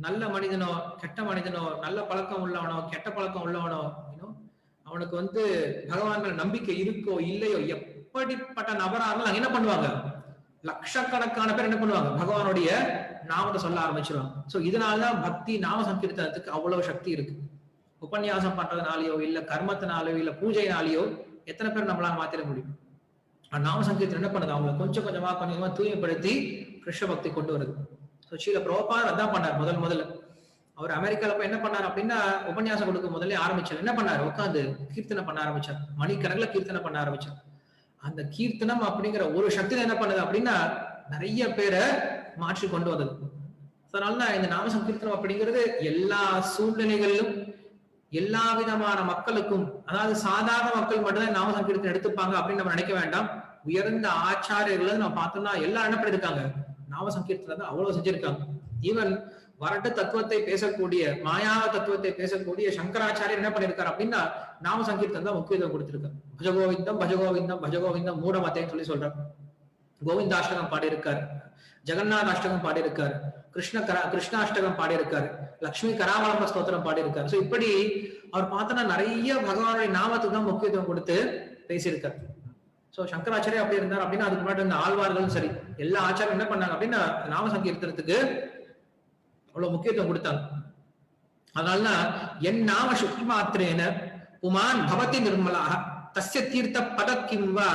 நல்ல மனிதனோ கெட்ட மனிதனோ, நல்ல பழக்கம் உள்ளவனோ கெட்ட பழக்கம் உள்ளவனோ, அவனுக்கு வந்து பகவான் மேல நம்பிக்கை இருக்கோ இல்லையோ, எப்படிப்பட்ட நபரா இருந்தாலும் என்ன பண்ணுவாங்க? லட்சக்கணக்கான பேர் என்ன பண்ணுவாங்க? பகவானுடைய நாமத்தை சொல்ல ஆரம்பிச்சிருவாங்க. சோ இதனாலதான் பக்தி நாம சங்கீர்த்தனத்துக்கு அவ்வளவு சக்தி இருக்கு. உபன்யாசம் பண்றதுனாலயோ இல்ல கர்மத்தினாலயோ இல்ல பூஜைனாலேயோ எத்தனை பேர் நம்மளால மாத்திர முடியும்? நாம சங்கீர்த்தனம் என்ன பண்ணுது? அவங்களை கொஞ்சம் கொஞ்சமா தூய்மைப்படுத்தி கிருஷ்ண பக்தி கொண்டு வருது. ஸ்ரீல பிரபுபாதர் அதான் பண்ணார். முதல்ல அவர் அமெரிக்கால போய் என்ன பண்ணார் அப்படின்னா உபன்யாசம் கொடுக்க முதல்ல ஆரம்பிச்சார். என்ன பண்ணாரு? உட்காந்து கீர்த்தனை பண்ண ஆரம்பிச்சார். மணிக்கணக்கில் கீர்த்தனை பண்ண ஆரம்பிச்சார். அந்த கீர்த்தனம் அப்படிங்கிற ஒரு சக்தி என்ன பண்ணுது அப்படின்னா நிறைய பேரை மாற்றி கொண்டு வந்தது. அதனாலதான் இந்த நாம சங்கீர்த்தனம் அப்படிங்கிறது எல்லா சூழ்நிலைகளிலும் எல்லா விதமான மக்களுக்கும், அதாவது சாதாரண மக்கள் மட்டும்தான் நாம சங்கீர்த்தனம் எடுத்துப்பாங்க அப்படின்னு நம்ம நினைக்க வேண்டாம். உயர்ந்த ஆச்சாரியர்கள் நம்ம பார்த்தோம்னா எல்லாரும் என்ன பண்ணிருக்காங்க? நாம சங்கீர்த்தனம் அவ்வளவு செஞ்சிருக்காங்க. ஈவன் வரட்டு தத்துவத்தை பேசக்கூடிய, மாயாவ தத்துவத்தை பேசக்கூடிய சங்கராச்சாரியர் என்ன பண்ணிருக்காரு அப்படின்னா நாம சங்கீர்த்தனம் தான் முக்கியத்துவம் கொடுத்திருக்காரு. பஜகோவிந்தம் பஜகோவிந்தம் பஜகோவிந்தம் மூடமத்தைன்னு சொல்லி சொல்றாரு. கோவிந்தாஷ்டகம் பாடியிருக்காரு, ஜெகநாதாஷ்டகம் பாடியிருக்காரு, கிருஷ்ணாஷ்டகம் பாடியிருக்காரு, லட்சுமி கராவலம்ப ஸ்தோத்திரம் பாடியிருக்காரு. சோ இப்படி அவர் பார்த்தோன்னா நிறைய பகவானுடைய நாமத்துக்கு தான் முக்கியத்துவம் கொடுத்து பேசியிருக்காரு. சோ சங்கராச்சாரியா அப்படி இருந்தார் அப்படின்னா அதுக்கு முன்னாடி இந்த ஆழ்வார்களும் சரி எல்லா ஆச்சாரம் என்ன பண்ணாங்க அப்படின்னா நாம சங்கீர்த்தனத்துக்கு அவ்வளவு முக்கியத்துவம் கொடுத்தாங்க. அதனாலதான் என் நாம சுத்தி மாத்திரேன புமான் பவதி நிர்மலாக தஸ்ய தீர்த்த பதக்கிம்வா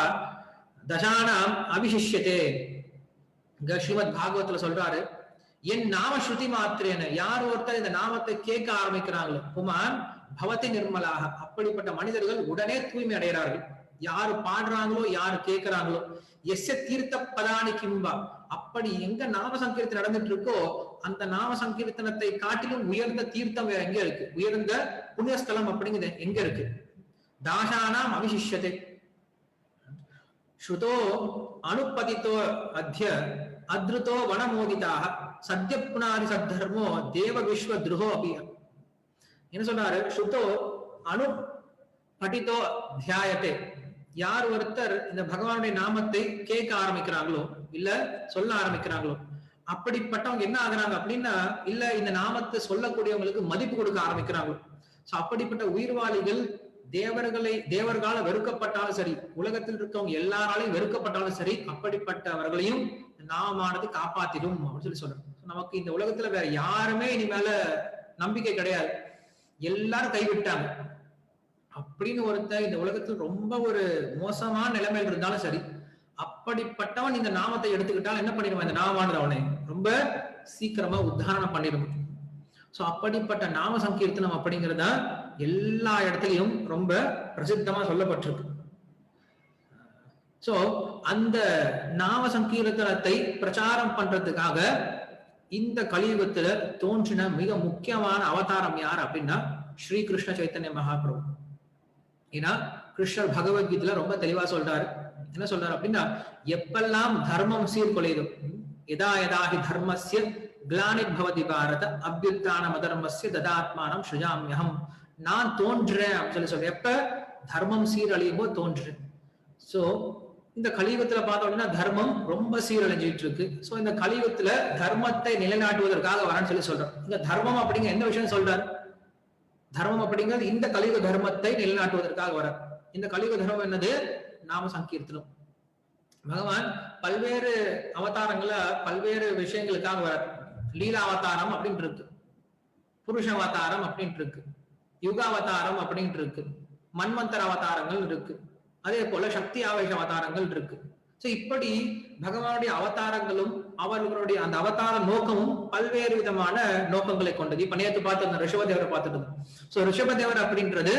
தசானாம் அபிஷிஷ்யதே. ஸ்ரீமத் பாகவத்துல சொல்றாரு, என் நாம ஸ்ருதி மாத்திரேன, யார் ஒருத்தர் இந்த நாமத்தை கேட்க ஆரம்பிக்கிறாங்களோ புமான் பவதி நிர்மலாக, அப்படிப்பட்ட மனிதர்கள் உடனே தூய்மை அடைகிறார்கள். யாரு பாடுறாங்களோ யாரு கேட்கிறாங்களோ, எஸ்ய தீர்த்த பதானி கிம்பா, அப்படி எங்க நாம சங்கீர்த்தனம் நடந்துட்டு இருக்கோ அந்த நாம சங்கீர்த்தனத்தை காட்டிலும் உயர்ந்த தீர்த்தம் வேற எங்க இருக்கு, உயர்ந்த புண்ணியஸ்தலம் அப்படிங்கிறது எங்க இருக்கு? தாசானாம் அவிசிஷ்யத்தை ஸ்ருதோ அனுப்பதித்தோ அத்திய அத்ருதோ வனமோதிதாக சத்ய புனாதி சத்தர்மோ தேவ விஸ்வ துருகோ அபி. என்ன சொல்றாரு? ஸ்ருதோ அனு படித்தோ தியாயத்தை, யார் ஒருத்தர் இந்த பகவானுடைய நாமத்தை கேட்க ஆரம்பிக்கிறாங்களோ இல்ல சொல்ல ஆரம்பிக்கிறாங்களோ அப்படிப்பட்டவங்க என்ன ஆகுறாங்க அப்படின்னா, இல்ல இந்த நாமத்தை சொல்லக்கூடியவங்களுக்கு மதிப்பு கொடுக்க ஆரம்பிக்கிறாங்களோ, சோ அப்படிப்பட்ட உயிர்வாளிகள் தேவர்களால வெறுக்கப்பட்டாலும் சரி, உலகத்தில் இருக்கவங்க எல்லாராலையும் வெறுக்கப்பட்டாலும் சரி, அப்படிப்பட்டவர்களையும் நாமானது காப்பாத்திடும் அப்படின்னு சொல்றோம். நமக்கு இந்த உலகத்துல வேற யாருமே இனிமேல நம்பிக்கை கிடையாது, எல்லாரும் கைவிட்டாங்க அப்படின்னு ஒருத்தர் இந்த உலகத்தில் ரொம்ப ஒரு மோசமான நிலைமையில் இருந்தாலும் சரி, அப்படிப்பட்டவன் இந்த நாமத்தை எடுத்துக்கிட்டால் என்ன பண்ணிடுவான்? இந்த நாமானது அவனை ரொம்ப சீக்கிரமா உத்தாரணம் பண்ணிடும். சோ அப்படிப்பட்ட நாம சங்கீர்த்தனம் அப்படிங்கிறதா எல்லா இடத்துலயும் ரொம்ப பிரசித்தமா சொல்லப்பட்டிருக்கு. சோ அந்த நாம சங்கீர்த்தனத்தை பிரச்சாரம் பண்றதுக்காக இந்த கலியுகத்துல தோன்றின மிக முக்கியமான அவதாரம் யார் அப்படின்னா ஸ்ரீ கிருஷ்ண சைத்தன்ய மகாபிரபு. ஏன்னா கிருஷ்ணர் பகவத்கீதையில ரொம்ப தெளிவா சொல்றாரு. என்ன சொல்றாரு அப்படின்னா, எப்பெல்லாம் தர்மம் சீர்குலையுதோ, எதா எதாஹி தர்மஸ்ய கிளானித் பவதி பாரத அபியுத்தானம் அதர்மஸ்ய ததாத்மானம் ஸ்ருஜாம்யஹம். நான் தோன்றேன் அப்படின்னு சொல்றேன். எப்ப தர்மம் சீரழியும்போ தோன்றேன். சோ இந்த கலியுகத்துல பார்த்தோம் அப்படின்னா தர்மம் ரொம்ப சீரழிஞ்சிட்டு இருக்கு. சோ இந்த கலியுகத்துல தர்மத்தை நிலைநாட்டுவதற்காக வரேன்னு சொல்றோம். இந்த தர்மம் அப்படிங்கிற எந்த விஷயம் சொல்றாரு? தர்மம் அப்படிங்கிறது இந்த கலியுக தர்மத்தை நிலைநாட்டுவதற்காக வர. இந்த கலியுக தர்மம் என்னது? நாம சங்கீர்த்தனம். பகவான் பல்வேறு அவதாரங்கள பல்வேறு விஷயங்களுக்காக வர. லீலா அவதாரம் அப்படின்ட்டு இருக்கு, புருஷ அவதாரம் அப்படின்ட்டு இருக்கு, யுகாவதாரம் அப்படின்ட்டு இருக்கு, மன்வந்தர அவதாரங்கள் இருக்கு, அதே போல சக்தி ஆவேச அவதாரங்கள் இருக்கு. சோ இப்படி பகவானுடைய அவதாரங்களும் அவர்களுடைய அந்த அவதார நோக்கமும் பல்வேறு விதமான நோக்கங்களை கொண்டது. இப்ப நேற்று பார்த்து அந்த ரிஷபதேவரை பார்த்துட்டு, சோ ரிஷபதேவர் அப்படின்றது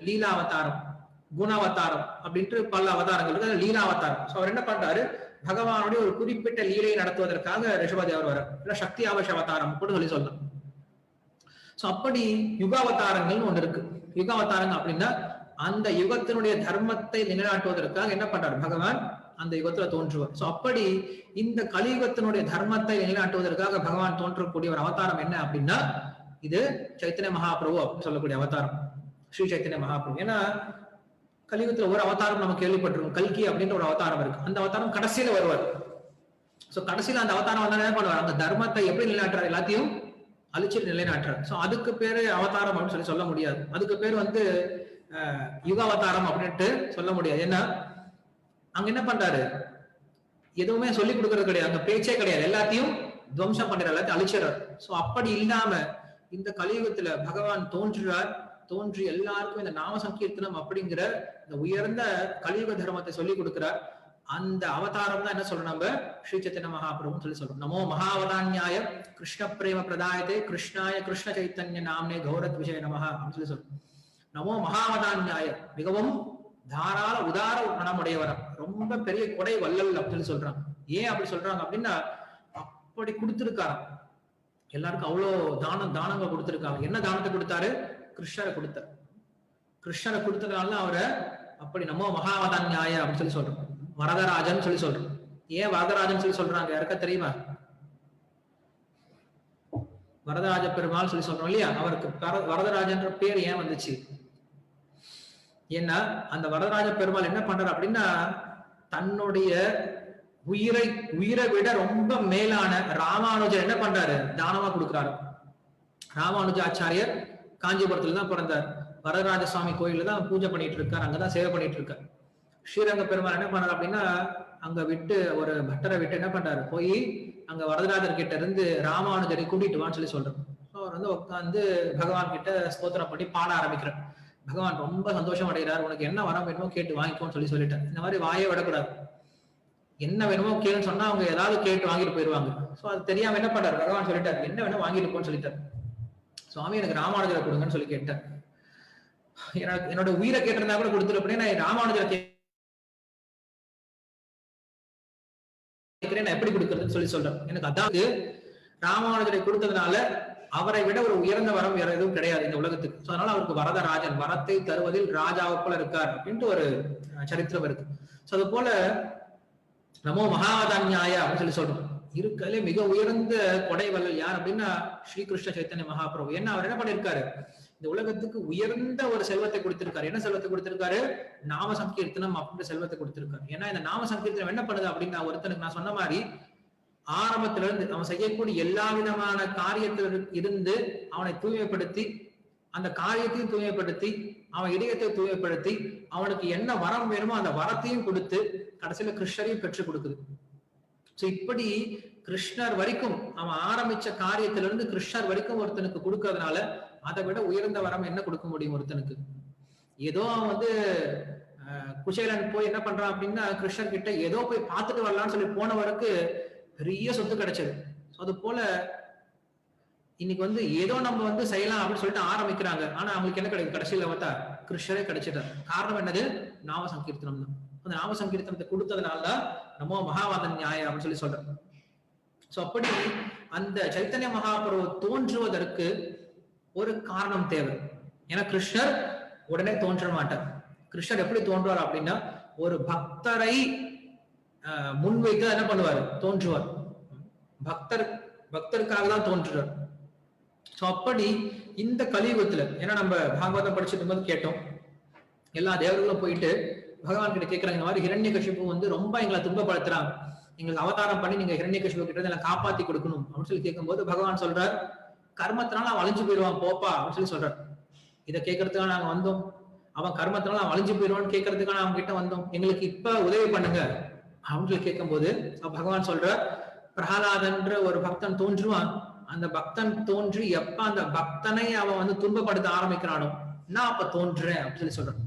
லீலா அவதாரம், குணாவதாரம் அப்படின்ட்டு பல அவதாரங்கள் இருக்கு. லீலா அவதாரம். சோ அவர் என்ன பண்றாரு? பகவானுடைய ஒரு குறிப்பிட்ட லீலையை நடத்துவதற்காக ரிஷபதேவர் வர, இல்ல சக்தி ஆவேச அவதாரம் கூட சொல்லலாம். சோ அப்படி யுகாவதாரங்கள் ஒன்று இருக்கு. யுகாவதாரங்கள் அப்படின்னா அந்த யுகத்தினுடைய தர்மத்தை நிலைநாட்டுவதற்காக என்ன பண்றாரு? பகவான் அந்த யுகத்துல தோன்றுவார். சோ அப்படி இந்த கலியுகத்தினுடைய தர்மத்தை நிலைநாட்டுவதற்காக பகவான் தோன்றக்கூடிய ஒரு அவதாரம் என்ன அப்படின்னா இது சைத்தன்ய மகாபிரபு அப்படின்னு சொல்லக்கூடிய அவதாரம், ஸ்ரீ சைத்தன்ய மகாபிரபு. ஏன்னா கலியுகத்துல ஒரு அவதாரம் நம்ம கேள்விப்பட்டிருக்கோம், கல்கி அப்படின்ற ஒரு அவதாரம் இருக்கு. அந்த அவதாரம் கடைசியில வருவார். சோ கடைசியில அந்த அவதாரம் வந்தா என்ன பண்ணுவார்? அந்த தர்மத்தை எப்படி நிலைநாட்டுறாரு? எல்லாத்தையும் அழிச்சு நிலைநாட்டுறாரு. சோ அதுக்கு பேரு அவதாரம் அப்படின்னு சொல்ல முடியாது. அதுக்கு பேர் யுகாவதாரம் அப்படின்ட்டு சொல்ல முடியாது. ஏன்னா அங்க என்ன பண்றாரு? எதுவுமே சொல்லி கொடுக்கறது கிடையாது, அங்க பேச்சே கிடையாது, எல்லாத்தையும் துவம்சம் பண்றாரு, எல்லாத்தையும் அழிச்சிடறாரு. சோ அப்படி இல்லாம இந்த கலியுகத்துல பகவான் தோன்றுறார். தோன்றி எல்லாருக்கும் இந்த நாம சங்கீர்த்தனம் அப்படிங்கிற இந்த உயர்ந்த கலியுக தர்மத்தை சொல்லி கொடுக்கிறார். அந்த அவதாரம் தான் என்ன சொல்றோம்? நம்ம ஸ்ரீ சைத்தன்ய மகாபிரபுன்னு சொல்லி சொல்றோம். நமோ மகாவதான்யாய கிருஷ்ண பிரேம பிரதாயத்தே கிருஷ்ணாய கிருஷ்ண சைத்தன்ய நாம்னே கௌரத் விஷய நமஹ அப்படின்னு சொல்லி சொல்றோம். நமோ மகாவதான்யாய, மிகவும் தாராள உதார மனமுடையவர், ரொம்ப பெரிய கொடை வல்லல் அப்படின்னு சொல்றாங்க. ஏன் அப்படி சொல்றாங்க அப்படின்னா அப்படி கொடுத்திருக்காராம் எல்லாருக்கும், அவ்வளவு தானங்கள் கொடுத்திருக்காங்க. என்ன தானத்தை கொடுத்தாரு? கிருஷ்ணரை கொடுத்தார். கிருஷ்ணரை கொடுத்ததுனால அவரை அப்படி நமோ மகாவதான்யாய அப்படின்னு சொல்லி சொல்றோம். வரதராஜன் சொல்லி சொல்றோம். ஏன் வரதராஜன் சொல்லி சொல்றாங்க? யாருக்கா தெரியுமா? வரதராஜ பெருமாள் சொல்லி சொல்றோம் இல்லையா? அவருக்கு வரதராஜன்ற பேர் ஏன் வந்துச்சு? ஏன்னா அந்த வரதராஜ பெருமாள் என்ன பண்றாரு அப்படின்னா தன்னுடைய உயிரை விட ரொம்ப மேலான ராமானுஜர் என்ன பண்றாரு? தானமா கொடுக்குறாரு. ராமானுஜாச்சாரியர் காஞ்சிபுரத்துல தான் பிறந்தார். வரதராஜ சுவாமி கோயில்ல தான் பூஜை பண்ணிட்டு இருக்காரு, அங்கதான் சேவை பண்ணிட்டு இருக்காரு. ஸ்ரீரங்க பெருமாள் என்ன பண்றாரு அப்படின்னா அங்க விட்டு ஒரு பட்டரை விட்டு என்ன பண்றாரு? போய் அங்க வரதராஜர் கிட்ட இருந்து ராமானுஜரை கூட்டிட்டு வான்னு சொல்லி சொல்றாரு. அவர் உட்காந்து பகவான் கிட்ட ஸ்தோத்திரம் பண்ணி பாட ஆரம்பிக்கிறார். பகவான் ரொம்ப சந்தோஷம் அடைகிறார். உனக்கு என்ன வரம் வேணுமோ கேட்டு வாங்கிக்கோன்னு சொல்லிட்டார். இந்த மாதிரி வாயே விடக்கூடாது, என்ன வேணுமோ கேளுன்னு சொன்னா அவங்க ஏதாவது கேட்டு வாங்கிட்டு போயிருவாங்க. சோ அது தெரியாம என்ன பண்றாரு? பகவான் சொல்லிட்டாரு, என்ன வேணும் வாங்கிட்டு போன்னு சொல்லிட்டாரு. சுவாமி எனக்கு ராமானுஜரை கொடுங்கன்னு சொல்லி கேட்டார். என்னோட உயிரை கேட்டிருந்தா கூட கொடுத்துரு அப்படின்னு நான் ராமானுஜரை கேட்கிறேன், நான் எப்படி கொடுக்கறதுன்னு சொல்றேன். எனக்கு அதாவது ராமானுஜரை கொடுத்ததுனால அவரை விட ஒரு உயர்ந்த வரம் வேற எதுவும் கிடையாது இந்த உலகத்துக்கு. அதனால அவருக்கு வரதராஜன், வரத்தை தருவதில் ராஜாவை போல இருக்கார் அப்படின்ட்டு ஒரு சரித்திரம் இருக்கு. சோ அது போல நமோ மகாவதான்யாய அப்படின்னு சொல்றோம். இருக்கலே மிக உயர்ந்த கொடை வள்ளல் யார் அப்படின்னா ஸ்ரீகிருஷ்ண சைத்தன்ய மகாபிரபு. ஏன்னா அவர் என்ன பண்ணிருக்காரு, இந்த உலகத்துக்கு உயர்ந்த ஒரு செல்வத்தை கொடுத்திருக்காரு. என்ன செல்வத்தை கொடுத்திருக்காரு? நாம சங்கீர்த்தனம் அப்படின்ற செல்வத்தை கொடுத்திருக்காரு. ஏன்னா இந்த நாம சங்கீர்த்தனம் என்ன பண்ணுது அப்படின்னா, ஒருத்தனுக்கு நான் சொன்ன மாதிரி ஆரம்பத்துல இருந்து அவன் செய்யக்கூடிய எல்லா விதமான காரியத்தில் இருந்து அவனை தூய்மைப்படுத்தி, அந்த காரியத்தையும் தூய்மைப்படுத்தி, அவன் இதயத்தை தூய்மைப்படுத்தி, அவனுக்கு என்ன வரம் வேணுமோ அந்த வரத்தையும் கொடுத்து கடைசியில கிருஷ்ணரையும் பெற்றுக் கொடுக்குது. சோ இப்படி கிருஷ்ணர் வரைக்கும் அவன் ஆரம்பிச்ச காரியத்திலிருந்து கிருஷ்ணர் வரைக்கும் ஒருத்தனுக்கு கொடுக்கறதுனால அதை விட உயர்ந்த வரம் என்ன கொடுக்க முடியும் ஒருத்தனுக்கு? ஏதோ அவன் குசேலன் போய் என்ன பண்றான் அப்படின்னா, கிருஷ்ணர் கிட்ட ஏதோ போய் பார்த்துட்டு வரலாம்னு சொல்லி போனவருக்கு பெரிய சொத்து கிடைச்சது. அது போல இன்னைக்கு ஏதோ நம்ம செய்யலாம் அப்படின்னு சொல்லிட்டு ஆரம்பிக்கிறாங்க. ஆனா அவங்களுக்கு என்ன கிடைக்கும்? கடைசியில பார்த்தா கிருஷ்ணரே கிடைச்சிட்டார். காரணம் என்னது? நாம சங்கீர்த்தனம் தான். அந்த நாம சங்கீர்த்தனத்தை கொடுத்ததுனாலதான் நம்ம மகாவாதன் நியாயம் அப்படின்னு சொல்லி சொல்றோம். சோ அப்படி அந்த சைத்தன்ய மகாபிரபு தோன்றுவதற்கு ஒரு காரணம் தேவை. ஏன்னா கிருஷ்ணர் உடனே தோன்ற மாட்டார். கிருஷ்ணர் எப்படி தோன்றுவார் அப்படின்னா, ஒரு பக்தரை முன்வைத்து என்ன பண்ணுவார்? தோன்றுவார். பக்தருக்காக தான் தோன்றுவார். சோ அப்படி இந்த கலியுகத்துல, ஏன்னா நம்ம பாகவதம் படிச்சுட்டு போது கேட்டோம், எல்லா தேவர்களும் போயிட்டு பகவான் கிட்ட கேட்கறாங்க, இந்த மாதிரி ஹிரண்யகசிபு ரொம்ப எங்களை துன்பப்படுத்துறாங்க, எங்களுக்கு அவதாரம் பண்ணி நீங்க ஹிரண்யகசிபு கிட்ட எல்லாம் காப்பாத்தி கொடுக்கணும் அப்படின்னு சொல்லி கேட்கும்போது பகவான் சொல்றார், கர்மத்தினால அவன் அழிஞ்சு போயிடுவான் போப்பா அப்படின்னு சொல்லி சொல்றார். இதை கேட்கறதுக்காக நாங்க வந்தோம். அவன் கர்மத்தினால அவன் அழிஞ்சு போயிடுவான்னு கேட்கறதுக்காக அவங்க கிட்ட வந்தோம். எங்களுக்கு இப்ப உதவி பண்ணுங்க அப்படின்னு சொல்லி கேட்கும் போது பகவான் சொல்ற, பிரகலாதன்ற ஒரு பக்தன் தோன்றுவான். அந்த பக்தன் தோன்றி எப்ப அந்த பக்தனை அவன் துன்பப்படுத்த ஆரம்பிக்கிறானோ நான் அப்ப தோன்றேன் அப்படின்னு சொல்லி சொல்றேன்.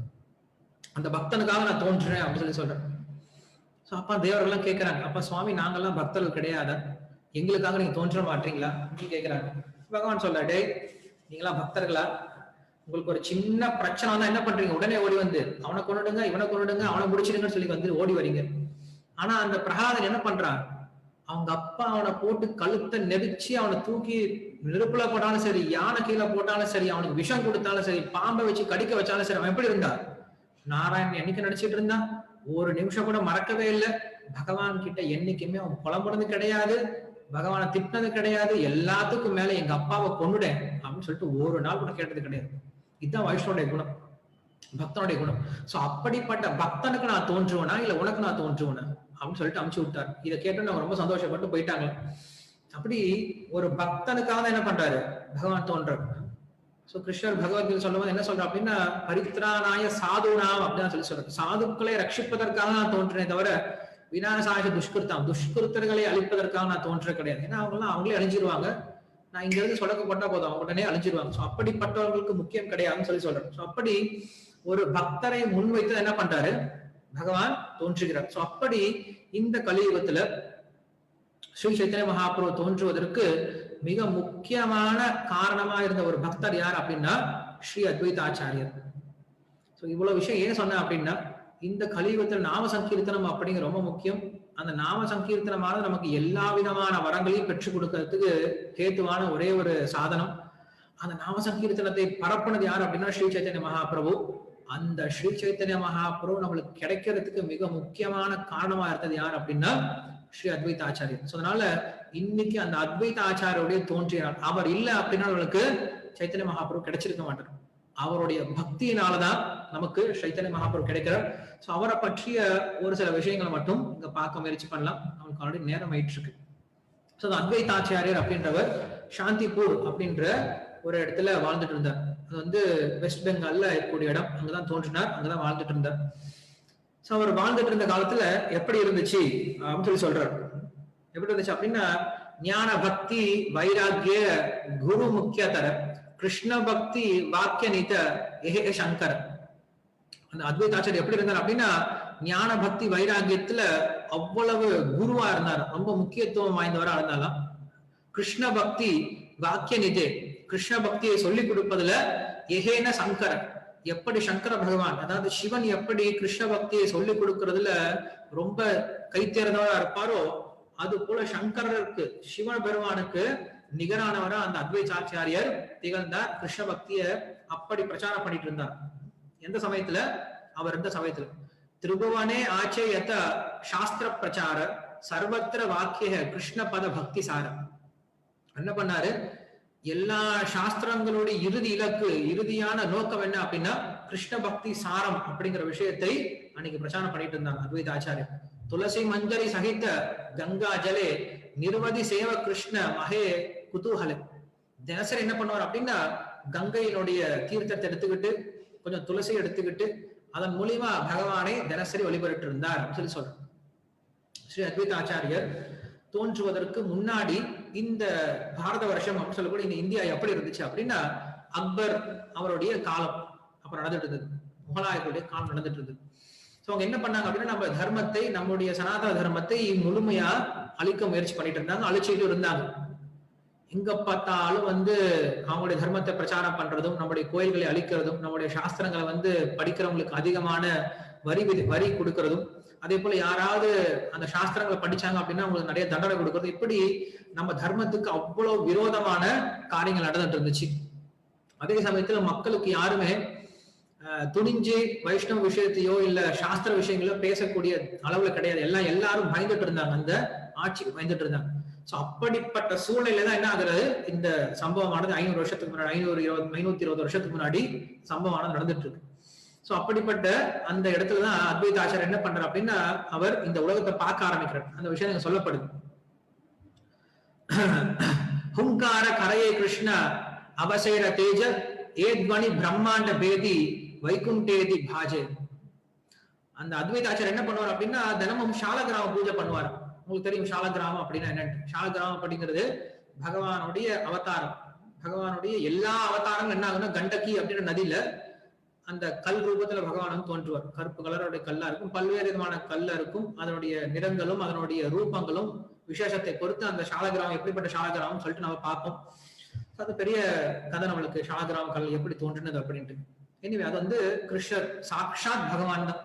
அந்த பக்தனுக்காக நான் தோன்றேன் அப்படின்னு சொல்லி சொல்றேன். அப்ப தேவர்கள்லாம் கேட்கிறாங்க, அப்ப சுவாமி நாங்கெல்லாம் பக்தர்கள் கிடையாதா, எங்களுக்காக நீங்க தோன்ற மாட்டீங்களா அப்படின்னு கேட்கிறாங்க. பகவான் சொல்ல, டே நீங்களா பக்தர்களா? உங்களுக்கு ஒரு சின்ன பிரச்சனை தான் என்ன பண்றீங்க? உடனே ஓடி அவனை கொண்டுடுங்க, இவனை கொண்டுடுங்க, அவனை முடிச்சிடுங்கன்னு சொல்லி ஓடி வரீங்க. ஆனா அந்த பிரகலாதன் என்ன பண்றான்? அவங்க அப்பா அவனை போட்டு கழுத்தை நெரிச்சு அவனை தூக்கி நெருப்புல போட்டாலும் சரி, யானை கீழே போட்டாலும் சரி, அவனுக்கு விஷம் கொடுத்தாலும் சரி, பாம்பை வச்சு கடிக்க வச்சாலும் சரி, அவன் எப்படி இருந்தா? நாராயணன் என்னைக்கு நடிச்சிட்டு இருந்தான். ஒரு நிமிஷம் கூட மறக்கவே இல்லை. பகவான் கிட்ட என்னைக்குமே அவன் புலம்புனது கிடையாது, பகவானை திட்டினது கிடையாது. எல்லாத்துக்கும் மேல எங்க அப்பாவை கொண்டுடேன் அப்படின்னு சொல்லிட்டு ஒரு நாள் கூட கேட்டது கிடையாது. இதுதான் வைஷ்ணவனுடைய குணம், பக்தனுடைய குணம். சோ அப்படிப்பட்ட பக்தனுக்கு நான் தோன்றுவனா இல்ல உனக்கு நான் தோன்றுவனா அப்படின்னு சொல்லிட்டு அமுச்சு விட்டார். இதை கேட்டு நம்ம ரொம்ப சந்தோஷப்பட்டு போயிட்டாங்க. அப்படி ஒரு பக்தனுக்காக என்ன பண்றாரு? பகவான் தோன்றார். சோ கிருஷ்ணர் பகவத்கீதை சொல்லும் போது என்ன சொல்ற அப்படின்னா, பரித்ராணாய சாதுனாம் அப்படின்னு சொல்லி சொல்ற, சாதுக்களை ரட்சிப்பதற்காக நான் தோன்றேனே தவிர விநாசாய துஷ்கிருத்தம், துஷ்கிருத்தர்களை அழிப்பதற்காக நான் தோன்ற கிடையாது. ஏன்னா அவங்களே அழிஞ்சிருவாங்க. நான் இங்க இருந்து சொடக்கப்பட்டா போதும், அவங்க உடனே அழிஞ்சிருவாங்க. சோ அப்படிப்பட்டவர்களுக்கு முக்கியம் கிடையாதுன்னு சொல்லி சொல்றேன். சோ அப்படி ஒரு பக்தரை முன்வைத்து என்ன பண்றாரு? பகவான் தோன்றுகிறார். சோ அப்படி இந்த கலியுகத்துல ஸ்ரீ சைத்தன்ய மகாபிரபு தோன்றுவதற்கு மிக முக்கியமான காரணமா இருந்த ஒரு பக்தர் யார் அப்படின்னா ஸ்ரீ அத்வைதாச்சாரியர். சோ இவ்வளவு விஷயம் ஏன் சொன்னேன் அப்படின்னா, இந்த கலியுகத்தில் நாம சங்கீர்த்தனம் அப்படிங்கிற ரொம்ப முக்கியம். அந்த நாம சங்கீர்த்தனமானது நமக்கு எல்லா விதமான வரங்களையும் பெற்றுக் கொடுக்கறதுக்கு ஹேத்துவான ஒரே ஒரு சாதனம். அந்த நாம சங்கீர்த்தனத்தை பரப்புனது யார் அப்படின்னா ஸ்ரீ சைத்தன்ய மகாபிரபு. அந்த ஸ்ரீ சைத்தன்ய மகாபிரபு நம்மளுக்கு கிடைக்கிறதுக்கு மிக முக்கியமான காரணமா இருந்தது யார் அப்படின்னா ஸ்ரீ அத்வைத ஆச்சாரியர். சோ அதனால இன்னைக்கு அந்த அத்வைத ஆச்சாரியுடைய தோன்றினார். அவர் இல்லை அப்படின்னா நம்மளுக்கு சைத்தன்ய மகாபிரபு கிடைச்சிருக்க மாட்டார். அவருடைய பக்தியினாலதான் நமக்கு சைத்தன்ய மகாபிரபு கிடைக்கிறார். சோ அவரை பற்றிய ஒரு சில விஷயங்களை மட்டும் இங்க பார்க்க முயற்சி பண்ணலாம். நமக்கு ஆல்ரெடி நேரம் ஆயிட்டு இருக்கு. சோ அத்வைதாச்சாரியர் அப்படின்றவர் சாந்திபூர் அப்படின்ற ஒரு இடத்துல வாழ்ந்துட்டு இருந்தார். அது வெஸ்ட் பெங்கால்ல இருக்கக்கூடிய இடம். அங்கதான் தோன்றினார், அங்கதான் வாழ்ந்துட்டு இருந்தார். சோ அவர் வாழ்ந்துட்டு இருந்த காலத்துல எப்படி இருந்துச்சு அப்படின்னு சொல்லி சொல்றாரு. எப்படி இருந்துச்சு அப்படின்னா, ஞான பக்தி வைராகிய குரு முக்கிய தர கிருஷ்ண பக்தி வாக்கிய நீத ஏ சங்கர். அந்த அத்வைதாச்சாரியர் எப்படி இருந்தார் அப்படின்னா, ஞான பக்தி வைராகியத்துல அவ்வளவு குருவா இருந்தார், ரொம்ப முக்கியத்துவம் வாய்ந்தவரா இருந்தாலும். கிருஷ்ண பக்தி வாக்கிய நிதே, கிருஷ்ண பக்தியை சொல்லிக் கொடுப்பதுல எகேன சங்கர், எப்படி சங்கர பகவான் அதாவது சிவன் எப்படி கிருஷ்ண பக்தியை சொல்லிக் கொடுக்கறதுல ரொம்ப கைத்தேர்ந்தவரா இருப்பாரோ, அது போல சங்கரருக்கு சிவ பெருமானுக்கு நிகரானவரா அந்த அத்வைதாச்சாரியர் திகழ்ந்தார். கிருஷ்ண பக்திய அப்படி பிரச்சாரம் பண்ணிட்டு இருந்தார். எந்த சமயத்துல? அவர் இருந்த சமயத்துல திரிபுவனே ஆச்சேயத சாஸ்திர பிரச்சார சர்வத்திர வாக்கிய கிருஷ்ண பத பக்தி சாரம். என்ன பண்ணாரு? எல்லா சாஸ்திரங்களுடைய இறுதி இலக்கு, இறுதியான நோக்கம் என்ன அப்படின்னா கிருஷ்ண பக்தி சாரம் அப்படிங்கிற விஷயத்தை அன்னைக்கு பிரச்சாரம் பண்ணிட்டு இருந்தாங்க அத்வைத ஆச்சாரியர். துளசி மஞ்சரி சகித கங்கா ஜலே நிர்வதி சேவ கிருஷ்ண மகே குதூகலே. தினசரி என்ன பண்ணுவார் அப்படின்னா கங்கையினுடைய தீர்த்தத்தை எடுத்துக்கிட்டு கொஞ்சம் துளசி எடுத்துக்கிட்டு அதன் மூலியமா பகவானை தினசரி வழிபட்டு இருந்தார் சொல்லி சொல்றேன். ஸ்ரீ அத்வைத ஆச்சாரியர் தோன்றுவதற்கு முன்னாடி இந்த பாரத வருஷம் அப்படின்னு சொல்லக்கூடிய இந்த இந்தியா எப்படி இருந்துச்சு அப்படின்னா அக்பர் அவருடைய காலம் அப்ப நடந்துட்டு இருந்தது, முகலாயர்களுடைய காலம் நடந்துட்டு இருந்தது. சோ அவங்க என்ன பண்ணாங்க அப்படின்னா நம்ம தர்மத்தை, நம்முடைய சனாதன தர்மத்தை முழுமையா அழிக்க முயற்சி பண்ணிட்டு இருந்தாங்க, அழிச்சுட்டு இருந்தாங்க. எங்க பார்த்தாலும் அவங்களுடைய தர்மத்தை பிரச்சாரம் பண்றதும், நம்முடைய கோயில்களை அழிக்கிறதும், நம்முடைய சாஸ்திரங்களை படிக்கிறவங்களுக்கு அதிகமான வரி கொடுக்கறதும், அதே போல யாராவது அந்த சாஸ்திரங்களை படிச்சாங்க அப்படின்னா அவங்களுக்கு நிறைய தண்டனை கொடுக்கறது, இப்படி நம்ம தர்மத்துக்கு அவ்வளவு விரோதமான காரியங்கள் நடந்துட்டு இருந்துச்சு. அதே சமயத்துல மக்களுக்கு யாருமே துணிஞ்சு வைஷ்ணவ விஷயத்தையோ இல்ல சாஸ்திர விஷயங்களோ பேசக்கூடிய அளவுல கிடையாது. எல்லாரும் பயந்துட்டு இருந்தாங்க, அந்த ஆட்சிக்கு பயந்துட்டு இருந்தாங்க. சோ அப்படிப்பட்ட சூழ்நிலையில தான் என்ன ஆகுறது, இந்த சம்பவமானது 500 வருஷத்துக்கு முன்னாடி, 520 வருஷத்துக்கு முன்னாடி சம்பவமானது நடந்துட்டு இருக்கு. சோ அப்படிப்பட்ட அந்த இடத்துலதான் அத்வைத ஆச்சாரியர் என்ன பண்றாரு அப்படின்னா அவர் இந்த உலகத்தை பார்க்க ஆரம்பிக்கிறார். அந்த விஷயம் எனக்கு சொல்லப்படுது. ஹுங்கார கரையே கிருஷ்ண அவசேர தேஜ ஏத்வனி பிரம்மாண்ட பேதி வைகுண்டேதி பாஜே. அந்த அத்வைத ஆச்சாரியர் என்ன பண்ணுவார் அப்படின்னா தினமும் சாலகிராம பூஜை பண்ணுவார். உங்களுக்கு தெரியும் சாலகிராமம் அப்படின்னா என்னன்னு. சாலகிராமம் அப்படிங்கிறது பகவானுடைய அவதாரம். பகவானுடைய எல்லா அவதாரங்களும் என்ன ஆகுன்னா கண்டகி அப்படின்ற நதியில அந்த கல் ரூபத்துல பகவான் தோன்றுவார். கருப்பு கலருடைய கல்லா இருக்கும், பல்வேறு விதமான கல்ல இருக்கும். அதனுடைய நிறங்களும் அதனுடைய ரூபங்களும் விசேஷத்தை பொறுத்து அந்த சாலகிராமம் எப்படிப்பட்ட சாலகிராமம் சொல்லிட்டு நம்ம பார்ப்போம். அது பெரிய கதை நம்மளுக்கு, சாலகிராம கல் எப்படி தோன்றுனது அப்படின்ட்டு. எனிவே அது கிருஷ்ணர் சாக்ஷாத் பகவான் தான்.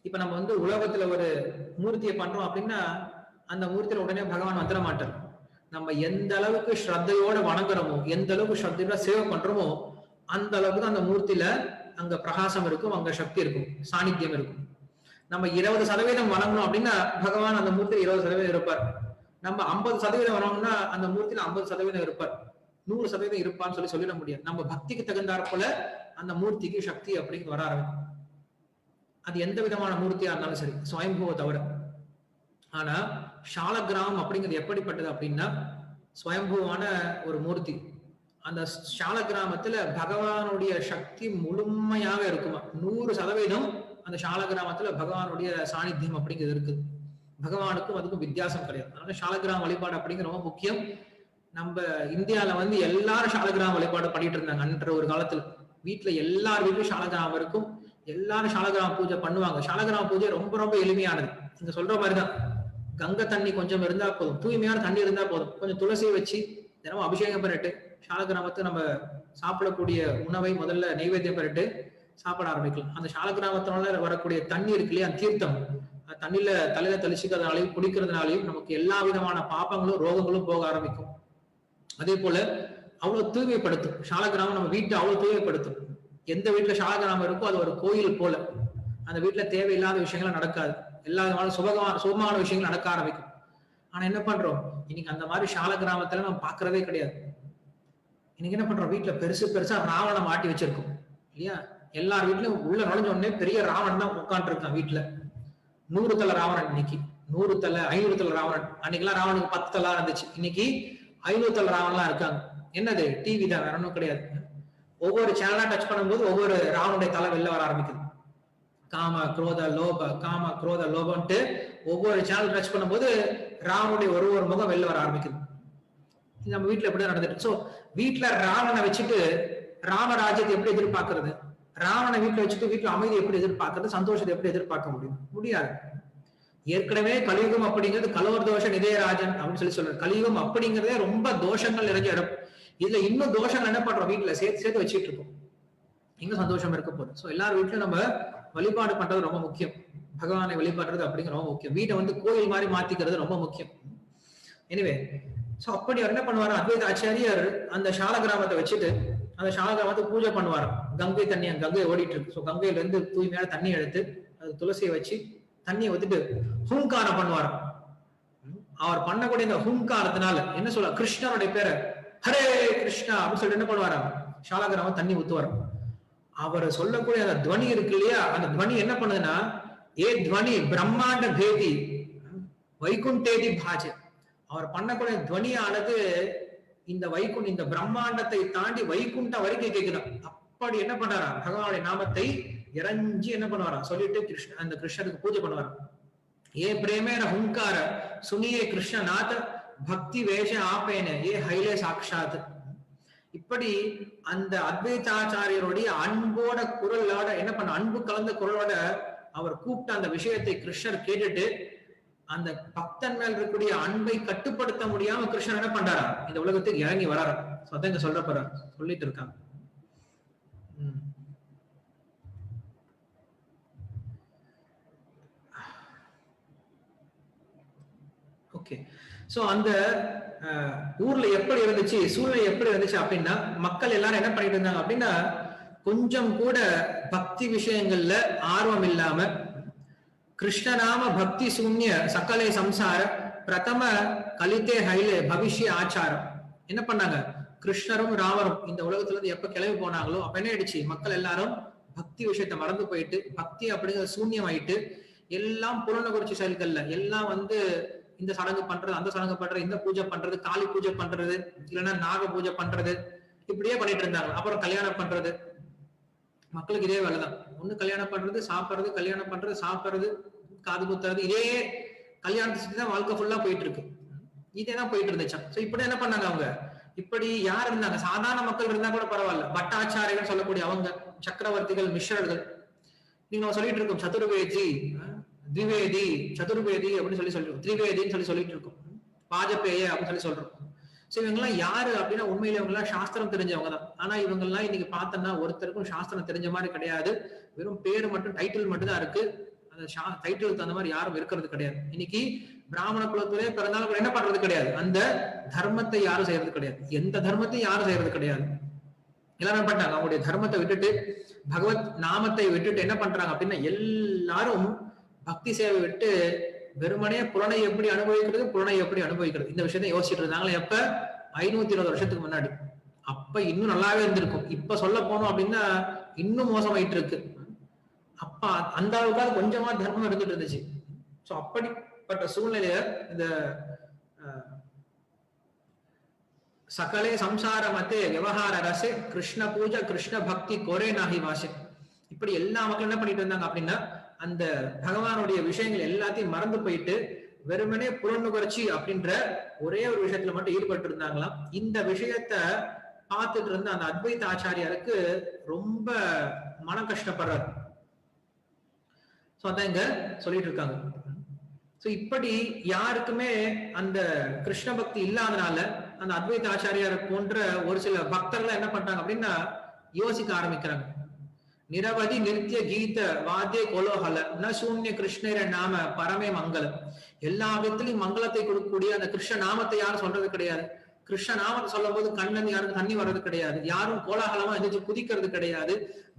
இப்ப நம்ம உலகத்துல ஒரு மூர்த்தியை பண்றோம் அப்படின்னா அந்த மூர்த்தியில உடனே பகவான் வந்துட மாட்டார். நம்ம எந்த அளவுக்கு ஸ்ரத்தையோட வணங்குறோமோ, எந்த அளவுக்கு ஸ்ரத்தையோட சேவை பண்றோமோ அந்த அளவுக்கு தான் அந்த மூர்த்தியில அங்க பிரகாசம் இருக்கும், அங்க சக்தி இருக்கும், சாநித்தியம் இருக்கும். நம்ம 20% வணங்கணும் அப்படின்னா பகவான் அந்த மூர்த்தியில 20% இருப்பார். நம்ம 50% வணங்கணும்னா அந்த மூர்த்தியில 50% இருப்பார், 100% இருப்பான்னு சொல்லிட முடியாது. நம்ம பக்திக்கு தகுந்தாற் போல அந்த மூர்த்திக்கு சக்தி அப்படிங்கிறது வர ஆரம்பிக்கும். அது எந்த விதமான மூர்த்தியா இருந்தாலும் சரி, ஸ்வயம்புவை தவிர. ஆனா சாலகிராமம் அப்படிங்கிறது எப்படிப்பட்டது அப்படின்னா ஸ்வயம்புவான ஒரு மூர்த்தி. அந்த சாலகிராமத்துல பகவானுடைய சக்தி முழுமையாக இருக்குமா, 100% அந்த சாலகிராமத்துல பகவானுடைய சாநித்தியம் அப்படிங்கிறது இருக்குது. பகவானுக்கும் அதுக்கும் வித்தியாசம் கிடையாது. அதனால சாலகிராம வழிபாடு அப்படிங்கிற ரொம்ப முக்கியம். நம்ம இந்தியால எல்லாரும் சாலகிராம வழிபாடு பண்ணிட்டு இருந்தாங்க அன்ற ஒரு காலத்துல. வீட்டுல எல்லார் வீட்லயும் சாலகிராமம் இருக்கும், எல்லாரும் சாலகிராம பூஜை பண்ணுவாங்க. சாலகிராம பூஜை ரொம்ப ரொம்ப எளிமையானது. நீங்க சொல்ற மாதிரிதான், கங்கை தண்ணி கொஞ்சம் இருந்தா போதும், தூய்மையான தண்ணி இருந்தா போதும், கொஞ்சம் துளசியை வச்சு தினமும் அபிஷேகம் பண்ணிட்டு சாலகிராமத்தை நம்ம சாப்பிடக்கூடிய உணவை முதல்ல நைவேத்தியம் பண்ணிட்டு சாப்பிட ஆரம்பிக்கலாம். அந்த சாலகிராமத்தினால வரக்கூடிய தண்ணி இருக்கு இல்லையா, தீர்த்தம், தண்ணியில தலையில தெளிச்சுக்கிறதுனாலையும் குடிக்கிறதுனாலையும் நமக்கு எல்லா விதமான பாப்பங்களும் ரோகங்களும் போக ஆரம்பிக்கும். அதே போல அவ்வளவு தூய்மைப்படுத்தும் சாலகிராமம். நம்ம வீட்டை அவ்வளவு தூய்மைப்படுத்தும். எந்த வீட்டுல சாலகிராமம் இருக்கோ அது ஒரு கோயில் போல. அந்த வீட்டுல தேவையில்லாத விஷயங்கள் நடக்காது, எல்லா விதமான சுபமான விஷயங்கள் நடக்க ஆரம்பிக்கும். ஆனா என்ன பண்றோம் இன்னைக்கு, அந்த மாதிரி சாலகிராமத்துல நம்ம பாக்குறதே கிடையாது. இன்னைக்கு என்ன பண்றோம், வீட்டுல பெருசா ராவணம் மாட்டி வச்சிருக்கோம் இல்லையா. எல்லார் வீட்லயும் உள்ள நுழைஞ்ச உடனே பெரிய ராவணன் தான் உட்காந்து இருக்கான் வீட்டுல. 100 தலை ராவணன், இன்னைக்கு 100 தலை 500 தலை ராவணன். அன்னைக்கெல்லாம் ராவனுக்கு 10 தலை இருந்துச்சு, இன்னைக்கு 500 தலை ராவன்லாம் இருக்காங்க. என்னது, டிவி தான், வேற ஒன்றும் கிடையாது. ஒவ்வொரு சேனலா டச் பண்ணும்போது ஒவ்வொரு ராவனுடைய தலை வெளில வர ஆரம்பிக்குது. காம குரோத லோப, காம குரோத லோபன்ட்டு ஒவ்வொரு சேனல் டச் பண்ணும்போது ராவனுடைய ஒரு முகம் வெளில வர ஆரம்பிக்குது. நம்ம வீட்டுல எப்படிதான் நடந்துட்டு. சோ வீட்டுல ராவணனை வச்சுட்டு ராமராஜ்யத்தை எப்படி எதிர்பார்க்கறது, ராவணனை வீட்டுல வச்சுட்டு வீட்டுல அமைதி எப்படி எதிர்பார்க்கறது, சந்தோஷத்தை எப்படி எதிர்பார்க்க முடியாது. ஏற்கனவே கலியுகம் அப்படிங்கிறது கலோர் தோஷ நிதயராஜன் அப்படின்னு சொல்றாரு. கலியுகம் அப்படிங்கிறதே ரொம்ப தோஷங்கள் நிறைஞ்ச இடம். இதுல இன்னும் தோஷங்கள் என்ன பண்றோம், வீட்டுல சேர்த்து வச்சுட்டு இருக்கோம். எங்க சந்தோஷம் இருக்க போகுது. சோ எல்லாரும் வீட்டுல நம்ம வழிபாடு பண்றது ரொம்ப முக்கியம். பகவானை வழிபடுறது அப்படிங்கிற ரொம்ப முக்கியம். வீட்டை வந்து கோயில் மாதிரி மாத்திக்கிறது ரொம்ப முக்கியம். எனிவே, சோ அப்படி அவர் என்ன பண்ணுவாரு, அத்வைத ஆச்சாரியர் அந்த சால கிராமத்தை வச்சுட்டு அந்த சால கிராமத்தை பூஜை பண்ணுவார். கங்கை தண்ணி, கங்கை ஓடிட்டு இருக்கு. ஸோ கங்கையில இருந்து தூய்மையான தண்ணி எடுத்து அது துளசியை வச்சு தண்ணியை ஊத்திட்டு ஹூங்காரம் பண்ணுவார். அவர் பண்ணக்கூடிய இந்த ஹூங்காரத்தினால என்ன சொல்ல, கிருஷ்ணருடைய பேரை ஹரே கிருஷ்ணா அப்படின்னு சொல்லிட்டு என்ன பண்ணுவாரா, சால கிராமம் தண்ணி ஊத்துவார். அவர் சொல்லக்கூடிய அந்த துவனி இருக்கு இல்லையா, அந்த துவனி என்ன பண்ணுதுன்னா, ஏ துவனி பிரம்மாண்ட பேதி வைகுண்டேதி பாஜ. அவர் பண்ணக்கூடிய துவனியானது இந்த இந்த பிரம்மாண்டத்தை தாண்டி வைகுண்ட வரைக்கும் கேட்குதான். அப்படி என்ன பண்றாரா, பகவானுடைய நாமத்தை இறஞ்சி என்ன பண்ணுவாரா சொல்லிட்டு அந்த கிருஷ்ணருக்கு பூஜை பண்ணுவாரா. ஏ பிரேமேன ஹுங்கார சுனியே கிருஷ்ணநாத பக்தி வேஷ ஆப்பேன ஏ ஹைலே சாட்சாத். இப்படி அந்த அத்வைதாச்சாரியருடைய அன்போட குரலோட என்ன பண்ண, அன்பு கலந்த குரலோட அவர் கூப்பிட்ட அந்த விஷயத்தை கிருஷ்ணர் கேட்டுட்டு அந்த பக்தன் மேல் இருக்கக்கூடிய அன்பை கட்டுப்படுத்த முடியாம கிருஷ்ணர் என்ன பண்றாரா, இந்த உலகத்துக்கு இறங்கி வராரு. இங்க சொல்ற போற சொல்லிட்டு இருக்காங்க. ஓகே, சோ அந்த ஊர்ல எப்படி இருந்துச்சு, சூழ்நிலை எப்படி இருந்துச்சு அப்படின்னா, மக்கள் எல்லாரும் என்ன பண்ணிட்டு இருந்தாங்க அப்படின்னா, கொஞ்சம் கூட பக்தி விஷயங்கள்ல ஆர்வம் இல்லாம கிருஷ்ணநாம பக்தி சூன்ய சகலே சம்சார பிரதம கலித்தே ஹைலே பவிஷ்ய ஆச்சாரம். என்ன பண்ணாங்க, கிருஷ்ணரும் ராமரும் இந்த உலகத்துல இருந்து எப்ப கிளம்பி போனாங்களோ அப்ப என்ன ஆயிடுச்சு, மக்கள் எல்லாரும் பக்தி விஷயத்த மறந்து போயிட்டு பக்தி அப்படிங்கிற சூன்யம் ஆயிட்டு எல்லாம் புலனகுறிச்சி செயல்கள்ல எல்லாம் வந்து இந்த சடங்கு பண்றது, அந்த சடங்கு பண்றது, இந்த பூஜை பண்றது, காளி பூஜை பண்றது, இல்லைன்னா நாக பூஜை பண்றது, இப்படியே பண்ணிட்டு இருந்தாங்க. அப்புறம் கல்யாணம் பண்றது, மக்களுக்கு இதே வேலைதான். ஒண்ணு கல்யாணம் பண்றது, சாப்பிடுறது, கல்யாணம் பண்றது, சாப்பிடுறது, காது குத்துறது, இதே கல்யாணத்துக்கு தான் வாழ்க்கை ஃபுல்லா போயிட்டு இருக்கு. இதேதான் போயிட்டு இருந்துச்சா. சோ இப்படி என்ன பண்ணாங்க அவங்க, இப்படி யார் இருந்தாங்க, சாதாரண மக்கள் இருந்தா கூட பரவாயில்ல, பட்டாச்சாரிகள் சொல்லக்கூடிய அவங்க, சக்கரவர்த்திகள், மிஸ்ரர்கள், நீங்க சொல்லிட்டு இருக்கோம் சதுர்வேதி, திவேதி, சதுர்வேதி அப்படின்னு சொல்லிட்டு திரிவேதின்னு சொல்லிட்டு இருக்கோம், வாஜபேய அப்படின்னு சொல்றோம். சோ இவங்கெல்லாம் யாரு அப்படின்னா, உண்மையில இவங்க எல்லாம் சாஸ்திரம் தெரிஞ்சவங்க தான். ஆனா இவங்க எல்லாம் இன்னைக்கு பார்த்தோம்னா ஒருத்தருக்கும் சாஸ்திரம் தெரிஞ்ச மாதிரி கிடையாது. வெறும் பேரு மட்டும், டைட்டில் மட்டும் தான் இருக்கு. அந்த டைட்டிலுக்கு தகுந்த மாதிரி யாரும் இருக்கிறது கிடையாது. இன்னைக்கு பிராமண குலத்திலே பிறந்தாலும் என்ன பண்றது கிடையாது, அந்த தர்மத்தை யாரும் செய்யறது கிடையாது, எந்த தர்மத்தையும் யாரும் செய்யறது கிடையாது. எல்லாரும் பண்ணிட்டாங்க, அவங்களுடைய தர்மத்தை விட்டுட்டு பகவத் நாமத்தை விட்டுட்டு என்ன பண்றாங்க அப்படின்னா, எல்லாரும் பக்தி சேவை விட்டு வெறுமனே புலனை எப்படி அனுபவிக்கிறது, புலனை எப்படி அனுபவிக்கிறது, இந்த விஷயத்த யோசிச்சுட்டு இருந்தாங்களே எப்ப, 520 வருஷத்துக்கு முன்னாடி. அப்ப இன்னும் நல்லாவே இருந்திருக்கும். இப்ப சொல்ல போனோம் அப்படின்னா இன்னும் மோசமாயிட்டு இருக்கு. அப்ப அந்த அளவுக்கு கொஞ்சமா தர்மம் இருந்துட்டு இருந்துச்சு. சோ அப்படிப்பட்ட சூழ்நிலைய இந்த சகலே சம்சார மத்தே விவகார ரசே கிருஷ்ண பூஜை கிருஷ்ண பக்தி கோரே நாகி வாசே, இப்படி எல்லா மக்களும் என்ன பண்ணிட்டு இருந்தாங்க அப்படின்னா, அந்த பகவானுடைய விஷயங்கள் எல்லாத்தையும் மறந்து போயிட்டு வெறுமனே புலனுகர்ச்சி அப்படின்ற ஒரே ஒரு விஷயத்துல மட்டும் ஈடுபட்டு இருந்தாங்களாம். இந்த விஷயத்த பார்த்துட்டு இருந்த அந்த அத்வைத ஆச்சாரியாருக்கு ரொம்ப மன கஷ்டப்படுறாரு. சோ அதான் இங்க சொல்லிட்டு இருக்காங்க. சோ இப்படி யாருக்குமே அந்த கிருஷ்ண பக்தி இல்லாதனால அந்த அத்வைத ஆச்சாரியார் போன்ற ஒரு சில பக்தர்கள் என்ன பண்றாங்க அப்படின்னா, யோசிக்க ஆரம்பிக்கிறாங்க. நிரவதி நித்திய கீத வாத்திய கோலோகல ந சூன்ய கிருஷ்ணர நாம பரமே மங்களம். எல்லா விதத்திலையும் மங்களத்தை கொடுக்கக்கூடிய அந்த கிருஷ்ண நாமத்தை யாரும் சொல்றது கிடையாது. கிருஷ்ண நாமத்தை சொல்லும் போது கண்ணன் யாரும் தண்ணி வர்றது கிடையாது, யாரும் கோலாகலமா எந்திரிச்சு குதிக்கிறது கிடையாது.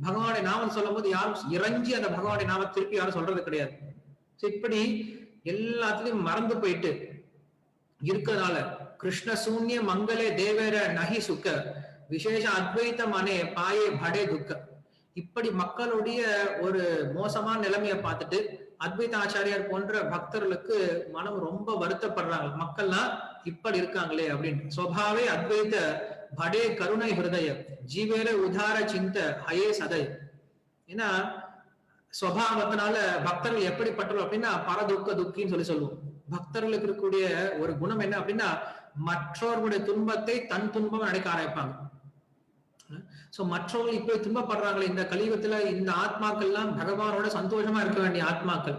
பகவானுடைய நாமம் சொல்லும் போது யாரும் இறங்கி அந்த பகவானுடைய நாம திருப்பி யாரும் சொல்றது கிடையாது. இப்படி எல்லாத்துலயும் மறந்து போயிட்டு இருக்கிறதுனால கிருஷ்ண சூன்ய மங்களே தேவேர நகி சுக்க விசேஷ அத்வைத்த மனே பாயே படே துக்க. இப்படி மக்களுடைய ஒரு மோசமான நிலைமையை பார்த்துட்டு அத்வைத ஆச்சாரியார் போன்ற பக்தர்களுக்கு மனம் ரொம்ப வருத்தப்படுறாங்க. மக்கள்லாம் இப்படி இருக்காங்களே அப்படின்னு. ஸ்வபாவே அத்வைத படே கருணை ஹிருதய ஜீவேர உதார சிந்த ஹயே சதய. ஏன்னா ஸ்வபாவத்தினால பக்தர்கள் எப்படிப்பட்டவர்கள் அப்படின்னா பரதுக்க துக்கின்னு சொல்லுவோம். பக்தர்களுக்கு இருக்கக்கூடிய ஒரு குணம் என்ன அப்படின்னா, மற்றவர்களுடைய துன்பத்தை தன் துன்பம் நினைக்க ஆரம்பிப்பாங்க. சோ மற்றவர்கள் இப்ப துன்பப்படுறாங்களே இந்த கலியுகத்துல, இந்த ஆத்மாக்கள் எல்லாம் பகவானோட சந்தோஷமா இருக்க வேண்டிய ஆத்மாக்கள்.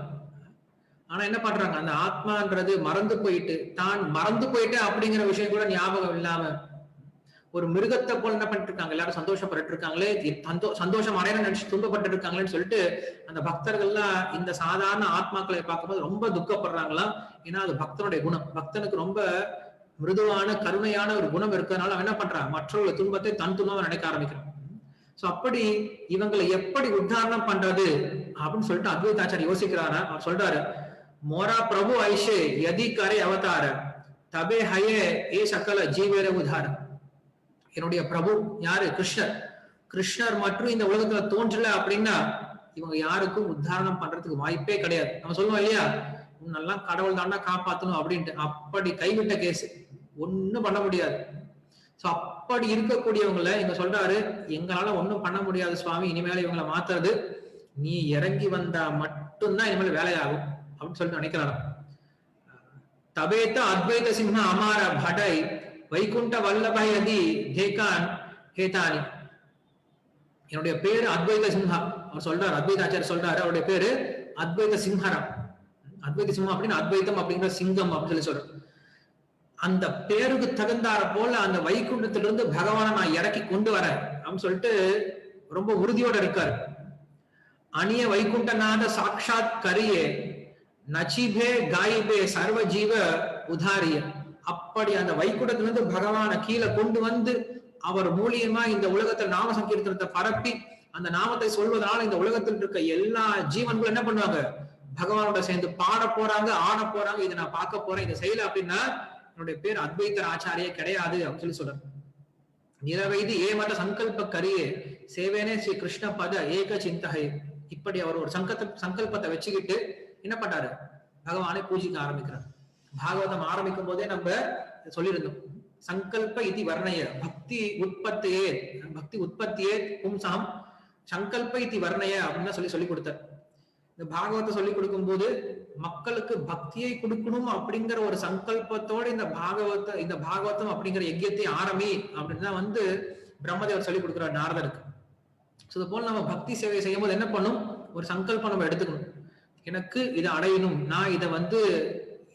ஆனா என்ன பண்றாங்க, அந்த ஆத்மான்றது மறந்து போயிட்டு, தான் மறந்து போயிட்டு அப்படிங்கிற விஷயம் கூட ஞாபகம் இல்லாம ஒரு மிருகத்தை போல என்ன பண்ணிட்டு இருக்காங்க, எல்லாரும் சந்தோஷப்பட்டு இருக்காங்களே, சந்தோஷம் அடையணும்னு நினைச்சு துன்பப்பட்டு இருக்காங்களேன்னு சொல்லிட்டு அந்த பக்தர்கள்லாம் இந்த சாதாரண ஆத்மாக்களை பார்க்கும்போது ரொம்ப துக்கப்படுறாங்களாம். ஏன்னா அது பக்தனுடைய குணம். பக்தனுக்கு ரொம்ப மிருதுவான கருணையான ஒரு குணம் இருக்கிறதுனால அவன் என்ன பண்றான், மற்றவர்கள் துன்பத்தை தன் துன்பம் நினைக்க ஆரம்பிக்கிறான். சோ அப்படி இவங்களை எப்படி உத்தாரணம் பண்றது அப்படின்னு சொல்லிட்டு அத்வைதாச்சாரி யோசிக்கிறாரா. அவர் சொல்றாரு, மோரா பிரபு ஐஷே யதி கரை அவதார தபே ஹயே ஏ சகல ஜீவேர உதார. என்னுடைய பிரபு யாரு, கிருஷ்ணர். கிருஷ்ணர் மற்றும் இந்த உலகத்துல தோன்றல அப்படின்னா இவங்க யாருக்கும் உத்தாரணம் பண்றதுக்கு வாய்ப்பே கிடையாது. நம்ம சொல்லுவோம் இல்லையா, உன்னெல்லாம் கடவுள் தாண்டா காப்பாத்தணும் அப்படின்ட்டு. அப்படி கைவிட்ட கேஸ், ஒண்ணும் பண்ண முடியாது. சோ அப்படி இருக்கக்கூடியவங்களை இங்க சொல்றாரு, எங்களால ஒண்ணும் பண்ண முடியாது சுவாமி, இனிமேல இவங்களை மாத்துறது நீ இறங்கி வந்தா மட்டும்தான் இனிமேல் வேலையாகும் அப்படின்னு சொல்லிட்டு நினைக்கிறாங்க. தபேத்த அத்வைத சிம்ஹ அமார படை வைகுண்ட வல்லபை அதி தேகான் ஹேதானி. என்னுடைய பேரு அத்வைத சிம்ஹா. அவர் சொல்றாரு, அத்வைதாச்சாரியர் சொல்றாரு, அவருடைய பேரு அத்வைத சிம்ஹரம். அத்வைத சிம்ஹம் அப்படின்னு அத்வைதம் அப்படிங்கிற சிங்கம் அப்படின்னு சொல்லி சொல்றாரு. அந்த பேருக்கு தகுந்தார போல அந்த வைகுண்டத்திலிருந்து பகவானை நான் இறக்கி கொண்டு வரேன் அப்படின்னு சொல்லிட்டு ரொம்ப உறுதியோட இருக்காரு. அணிய வைகுண்டநாத சாட்சாத் கரியே நச்சிபே காயிபே சர்வ ஜீவ உதாரிய. அப்படி அந்த வைகுண்டத்திலிருந்து பகவானை கீழே கொண்டு வந்து அவர் மூலியமா இந்த உலகத்தில் நாம சங்கீர்த்தனத்தை பரப்பி அந்த நாமத்தை சொல்வதனால இந்த உலகத்தில் இருக்க எல்லா ஜீவன்களும் என்ன பண்ணுவாங்க, பகவானோட சேர்ந்து பாட போறாங்க, ஆட போறாங்க. இதை நான் பார்க்க போறேன், இதை செய்யல அப்படின்னா என்னுடைய பேர் அத்வைத ஆச்சாரியே கிடையாது அப்படின்னு சொல்லி சொல்றாரு. நிரவைதி ஏமத சங்கல்ப கரியே சேவேனே ஸ்ரீ கிருஷ்ண பத ஏக சிந்தகை. இப்படி அவர் ஒரு சங்கல்பத்தை வச்சுக்கிட்டு என்ன பண்றாரு, பகவானை பூஜிக்க ஆரம்பிக்கிறார். பாகவதம் ஆரம்பிக்கும் போதே நம்ம சொல்லியிருந்தோம், சங்கல்ப இதி வர்ணய பக்தி உற்பத்தியே பும்சாம் சங்கல்ப இதி வர்ணய அப்படின்னு சொல்லி கொடுத்தார். இந்த பாகவத்தை சொல்லி கொடுக்கும் போது மக்களுக்கு பக்தியை கொடுக்கணும் அப்படிங்கிற ஒரு சங்கல்பத்தோட இந்த பாகவதம் அப்படிங்கிற யஜ்யத்தை ஆரம்பி அப்படின்னு தான் பிரம்மதேவர் சொல்லி கொடுக்கிறார் நாரதருக்கு. இது போல நம்ம பக்தி சேவை செய்யும் போது என்ன பண்ணும், ஒரு சங்கல்பம் நம்ம எடுத்துக்கணும். எனக்கு இதை அடையணும், நான் இதை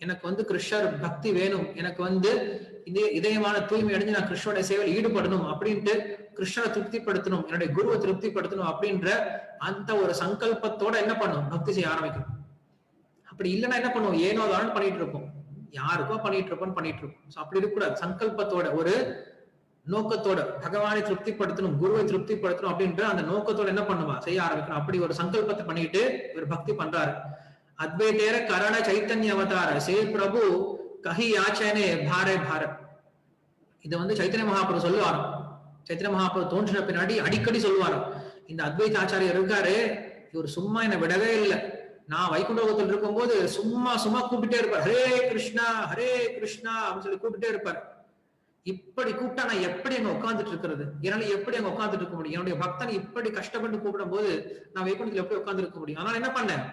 எனக்கு கிருஷ்ணர் பக்தி வேணும், எனக்கு இதயமான தூய்மை அடைஞ்சு நான் கிருஷ்ணோட சேவையில் ஈடுபடணும் அப்படின்ட்டு கிருஷ்ணரை திருப்திப்படுத்தணும், என்னுடைய குருவை திருப்திப்படுத்தணும் அப்படின்ற அந்த ஒரு சங்கல்பத்தோட என்ன பண்ணும், பக்தி செய்ய ஆரம்பிக்கணும். அப்படி இல்லைன்னா என்ன பண்ணுவோம், ஏனோ தான் பண்ணிட்டு இருப்போம், யாருக்கோ பண்ணிட்டு இருப்போம். அப்படி இருக்கக்கூடாது. சங்கல்பத்தோட ஒரு நோக்கத்தோட பகவானை திருப்திப்படுத்தணும், குருவை திருப்திப்படுத்தணும் அப்படின்ற அந்த நோக்கத்தோட என்ன பண்ணுவா செய்ய ஆரம்பிக்கணும். அப்படி ஒரு சங்கல்பத்தை பண்ணிட்டு ஒரு பக்தி பண்றாரு. அத்வைதேர கரண சைத்தன்ய அவதார சே பிரபு கஹி யாச்சனே பாரே பாரத். இதை சைத்தன்ய மகாபுரு சொல்லுவாராம். சைத்தன்ய மகாபுரு தோன்றின பின்னாடி அடிக்கடி சொல்லுவாராம், இந்த அத்வைத ஆச்சாரியர் இருக்காரு, இவர் சும்மா என்னை விடவே இல்லை. நான் வைகுண்டத்தில் இருக்கும் போது சும்மா கூப்பிட்டே இருப்பார், ஹரே கிருஷ்ணா அப்படின்னு சொல்லி கூப்பிட்டே இருப்பார். இப்படி கூப்பிட்டா நான் எப்படி அங்க உட்காந்துட்டு இருக்கிறது, என்னால எப்படி அங்க உட்காந்துட்டு இருக்க முடியும், என்னுடைய பக்தன் இப்படி கஷ்டப்பட்டு கூப்பிடும் போது நான் வைகுண்டத்தில் எப்படி உட்கார்ந்து இருக்க முடியும். அதனால என்ன பண்ணேன்,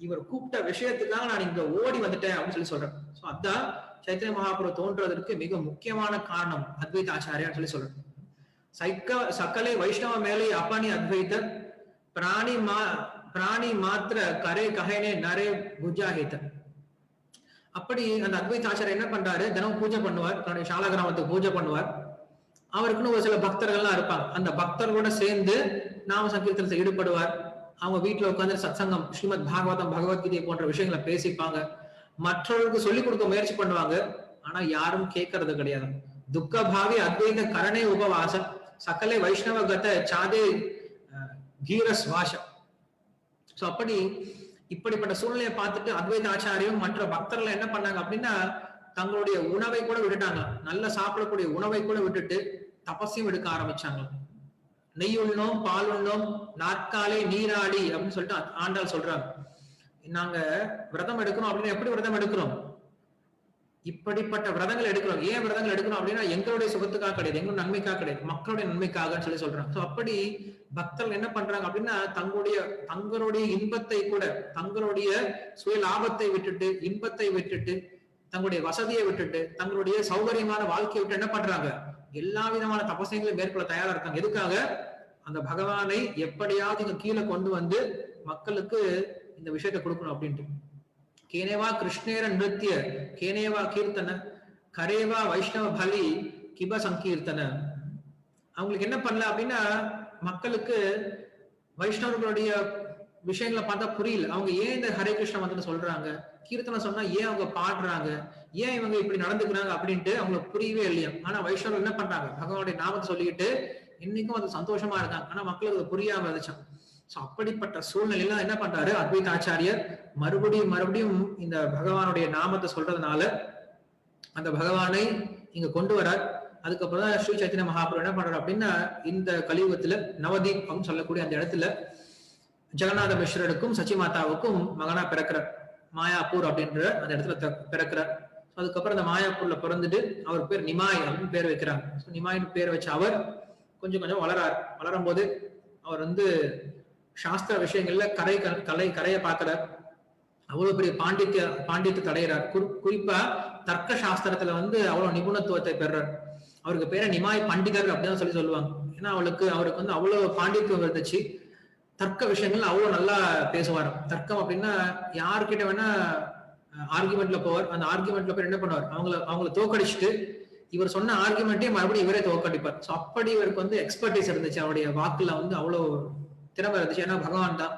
இவர் கூப்பிட்ட விஷயத்துக்காக நான் இங்க ஓடி வந்துட்டேன் அப்படின்னு சொல்றேன். சோ அதான் சைத்தன்ய மகாபுரு தோன்றதற்கு மிக முக்கியமான காரணம் அத்வைத ஆச்சாரியான்னு சொல்லி சொல்றேன். சக்கலே வைஷ்ணவ மேலே அப்பனி அத்வைத பிராணி மாத்திர கரே கஹேனே நரே புஜாஹித. அப்படி அந்த அத்வைத ஆச்சாரியர் என்ன பண்றாரு, தினம் பூஜை பண்ணுவார், தன்னுடைய சால கிராமத்துக்கு பூஜை பண்ணுவார். அவருக்குன்னு ஒரு சில பக்தர்கள்லாம் இருப்பாங்க, அந்த பக்தர்களோட சேர்ந்து நாம சங்கீர்த்தனத்தில் ஈடுபடுவார். அவங்க வீட்டுல உட்காந்து சத்சங்கம், ஸ்ரீமத் பாகவதம், பகவத்கீதை போன்ற விஷயங்களை பேசிப்பாங்க, மற்றவர்களுக்கு சொல்லிக் கொடுக்க முயற்சி பண்ணுவாங்க. ஆனா யாரும் கேட்கறது கிடையாது. துக்க பாவி அத்வைத கரணே உபவாச சகலே வைஷ்ணவ கத சாதே கீரஸ் வாஷ. சோ அப்படி இப்படிப்பட்ட சூழ்நிலையை பார்த்துட்டு அத்வைத ஆச்சாரியம் மற்ற பக்தர்கள் என்ன பண்ணாங்க அப்படின்னா, தங்களுடைய உணவை கூட விட்டுட்டாங்க, நல்ல சாப்பிடக்கூடிய உணவை கூட விட்டுட்டு தபஸையும் எடுக்க ஆரம்பிச்சாங்க. நெய் உண்ணோம், பால் உண்ணோம், நாற்காலே நீராடி அப்படின்னு சொல்லிட்டு ஆண்டாள் சொல்றாங்க. நாங்க விரதம் எடுக்கிறோம் அப்படின்னா எப்படி விரதம் எடுக்கிறோம், இப்படிப்பட்ட விரதங்கள் எடுக்கிறோம். ஏன் விரதங்கள் எடுக்கிறோம் அப்படின்னா எங்களுடைய சுகத்துக்காக கிடையாது, எங்களுடைய நன்மைக்காக கிடையாது, மக்களுடைய நன்மைக்காக சொல்றாங்க. சோ அப்படி பக்தர்கள் என்ன பண்றாங்க அப்படின்னா, தங்களுடைய இன்பத்தை கூட, தங்களுடைய சுய லாபத்தை விட்டுட்டு, இன்பத்தை விட்டுட்டு, தங்களுடைய வசதியை விட்டுட்டு, தங்களுடைய சௌகரியமான வாழ்க்கையை விட்டு என்ன பண்றாங்க, எல்லா விதமான தபசைகளையும் மேற்கொள்ள தயாரா இருக்காங்க. எதுக்காக, அந்த பகவானை எப்படியாவது இங்க கீழே கொண்டு வந்து மக்களுக்கு இந்த விஷயத்தை கொடுக்கணும் அப்படின்ட்டு. கேனேவா கிருஷ்ணேர நிருத்திய கேனேவா கீர்த்தன கரேவா வைஷ்ணவ பலி கிப சங்கீர்த்தன. அவங்களுக்கு என்ன பண்ணல அப்படின்னா, மக்களுக்கு வைஷ்ணவர்களுடைய விஷயங்களை பார்த்தா புரியல. அவங்க ஏன் இந்த ஹரே கிருஷ்ணா வந்து சொல்றாங்க, கீர்த்தனை சொன்னா ஏன் அவங்க பாடுறாங்க, ஏன் இவங்க இப்படி நடந்துக்கிறாங்க அப்படின்ட்டு அவங்களுக்கு புரியவே இல்லையா. ஆனா வைஷ்ணவர்கள் என்ன பண்றாங்க, பகவானுடைய நாமத்தை சொல்லிட்டு இன்னைக்கும் அது சந்தோஷமா இருக்காங்க. ஆனா மக்களுக்கு அது புரியாம இருந்துச்சான். சோ அப்படிப்பட்ட சூழ்நிலையில என்ன பண்றாரு அத்வைத ஆச்சாரியர், மறுபடியும் மறுபடியும் இந்த பகவானுடைய நாமத்தை சொல்றதுனால அந்த பகவானை இங்க கொண்டு வரார். அதுக்கப்புறம் தான் ஸ்ரீ சைத்தன்ய மகாபிரபு என்ன பண்றாரு அப்படின்னா, இந்த கலியுகத்துல நவதீப் அப்படின்னு சொல்லக்கூடிய அந்த இடத்துல ஜெகநாத மிஸ்ரருக்கும் சச்சி மாதாவுக்கும் மகனா பிறக்கிறார். மாயாப்பூர் அப்படின்ற அந்த இடத்துல பிறக்கிறார். அதுக்கப்புறம் அந்த மாயாப்பூர்ல பிறந்துட்டு அவர் பேர் நிமாய் அப்படின்னு பேர் வைக்கிறாங்க. நிமாயின்னு பேர் வச்ச அவர் கொஞ்சம் கொஞ்சம் வளரும் போது அவர் வந்து சாஸ்திர விஷயங்கள்ல கரையை பார்க்கிறார். அவ்வளவு பெரிய பாண்டித்யத்தை அடைகிறார். குறிப்பா தர்க்க சாஸ்திரத்துல வந்து அவ்வளவு நிபுணத்துவத்தை பெறார். அவருக்கு பேர நிமாய் பண்டிதர் அப்படின்னு சொல்லுவாங்க. ஏன்னா அவருக்கு வந்து அவ்வளவு பாண்டித்யம் இருந்துச்சு. தர்க்க விஷயங்கள் அவ்வளவு நல்லா பேசுவார். தர்க்கம் அப்படின்னா யாருக்கிட்ட வேணா ஆர்குமெண்ட்ல போவார். அந்த ஆர்குமெண்ட்ல போய் என்ன பண்ணுவார், அவங்களை தோக்கடிச்சுட்டு இவர் சொன்ன ஆர்குமெண்ட்டே மறுபடியும் இவரே தோக்கடிப்பார். ஸோ அப்படி இவருக்கு வந்து எக்ஸ்பர்டைஸ் இருந்துச்சு. அவருடைய வாக்குல வந்து அவ்வளவு திறமை இருந்துச்சு. ஏன்னா பகவான் தான்,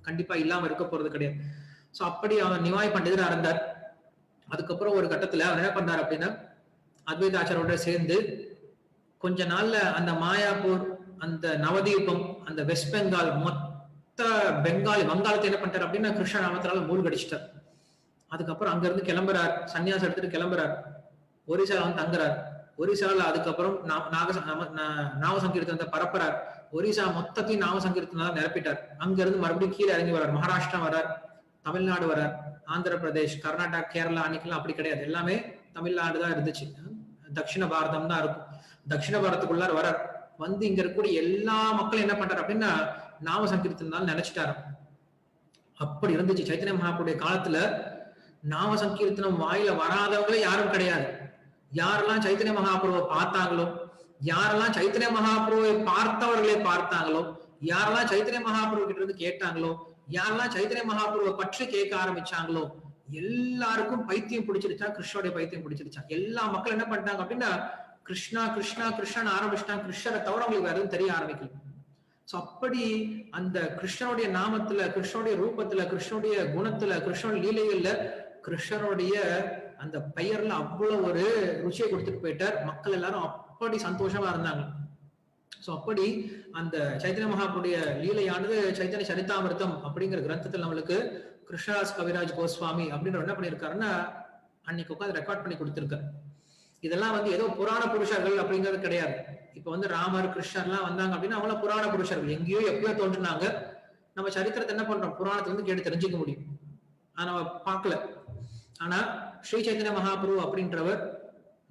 கண்டிப்பா இல்லாம இருக்க போறது கிடையாது. சோ அப்படி அவர் நிமாய் பண்டிதரா இருந்தார். அதுக்கப்புறம் ஒரு கட்டத்துல அவர் என்ன பண்ணார் அப்படின்னா, அத்வைத ஆச்சாரோட சேர்ந்து கொஞ்ச நாள்ல அந்த மாயாப்பூர், அந்த நவதீபம், அந்த வெஸ்ட் பெங்கால், மொத்த வங்காளத்தை என்ன பண்ணிட்டார் அப்படின்னா கிருஷ்ண நாமத்தினால மூழ்கடிச்சிட்டார். அதுக்கப்புறம் அங்க இருந்து கிளம்புறார், சன்னியாசம் எடுத்துட்டு கிளம்புறார், ஒரிசால வந்து தங்குறார். ஒரிசால அதுக்கப்புறம் நாம சங்கீர்த்தனத்தை பரப்புறார். ஒரிசா மொத்தத்தையும் நாம சங்கீர்த்தனால நிரப்பிட்டார். அங்க இருந்து மறுபடியும் கீழே இறங்கி வர்றார். மகாராஷ்டிரா வர்றார், தமிழ்நாடு வர்றார், ஆந்திர பிரதேஷ், கர்நாடகா, கேரளா அன்னைக்கெல்லாம் அப்படி கிடையாது. எல்லாமே தமிழ்நாடு தான் இருந்துச்சு. தட்சிண பாரதம் தான் இருக்கும். தட்சிண பாரதத்துக்குள்ளார வர்றார். வந்து இங்க இருக்கக்கூடிய எல்லா மக்களும் என்ன பண்றாரு அப்படின்னா நாம சங்கீர்த்தனால நினைச்சிட்டாரு. அப்படி இருந்துச்சு. சைத்தன்ய மகாபுருடைய காலத்துல நாம சங்கீர்த்தனம் வாயில வராதவங்களே யாரும் கிடையாது. யாரெல்லாம் சைத்தன்ய மகாபுருவை பார்த்தாங்களோ, யாரெல்லாம் சைத்தன்ய மகாபுருவை பார்த்தாங்களோ, யாரெல்லாம் சைத்தன்ய மகாபுரு கிட்ட இருந்து கேட்டாங்களோ, யாரெல்லாம் சைத்தன்ய மகாபுருவை பற்றி கேட்க ஆரம்பிச்சாங்களோ, எல்லாருக்கும் பைத்தியம் பிடிச்சிருச்சா, கிருஷ்ணனுடைய பைத்தியம் பிடிச்சிருச்சா. எல்லா மக்கள் என்ன பண்ணிட்டாங்க அப்படின்னா கிருஷ்ணா கிருஷ்ணா கிருஷ்ணன் ஆரம்பிச்சிட்டாங்க. கிருஷ்ணரை தவிர அவங்களுக்கு வேற எதுவும் தெரிய ஆரம்பிக்கல. சோ அப்படி அந்த கிருஷ்ணனுடைய நாமத்துல, கிருஷ்ணனுடைய ரூபத்துல, கிருஷ்ணனுடைய குணத்துல, கிருஷ்ணனுடைய லீலைகள்ல கிருஷ்ணனுடைய அந்த பெயர்ல அவ்வளவு ஒரு ருச்சியை கொடுத்துட்டு போயிட்டார். மக்கள் எல்லாரும் அப்படி சந்தோஷமா இருந்தாங்க. சோ அப்படி அந்த சைத்தன்ய மகாபுருடைய லீலையானது சைத்தன்ய சரிதாமிர்தம் அப்படிங்கிற கிரந்தத்துல நம்மளுக்கு கிருஷ்ணதாஸ் கவிராஜ் கோஸ்வாமி அப்படின்ற என்ன பண்ணிருக்காருன்னா அன்னைக்கு உட்காந்து ரெக்கார்ட் பண்ணி கொடுத்திருக்காரு. இதெல்லாம் வந்து ஏதோ புராண புருஷர்கள் அப்படிங்கிறது கிடையாது. இப்ப வந்து ராமர் கிருஷ்ணர் எல்லாம் வந்தாங்க அப்படின்னா அவங்கள புராண புருஷர்கள், எங்கேயோ எப்பயோ தோன்றுனாங்க. நம்ம சரித்திரத்தை என்ன பண்றோம், புராணத்துல இருந்து கேட்டு தெரிஞ்சுக்க முடியும். ஆனா நம்ம பார்க்கல. ஆனா ஸ்ரீ சைத்தன்ய மகாபிரபு அப்படின்றவர்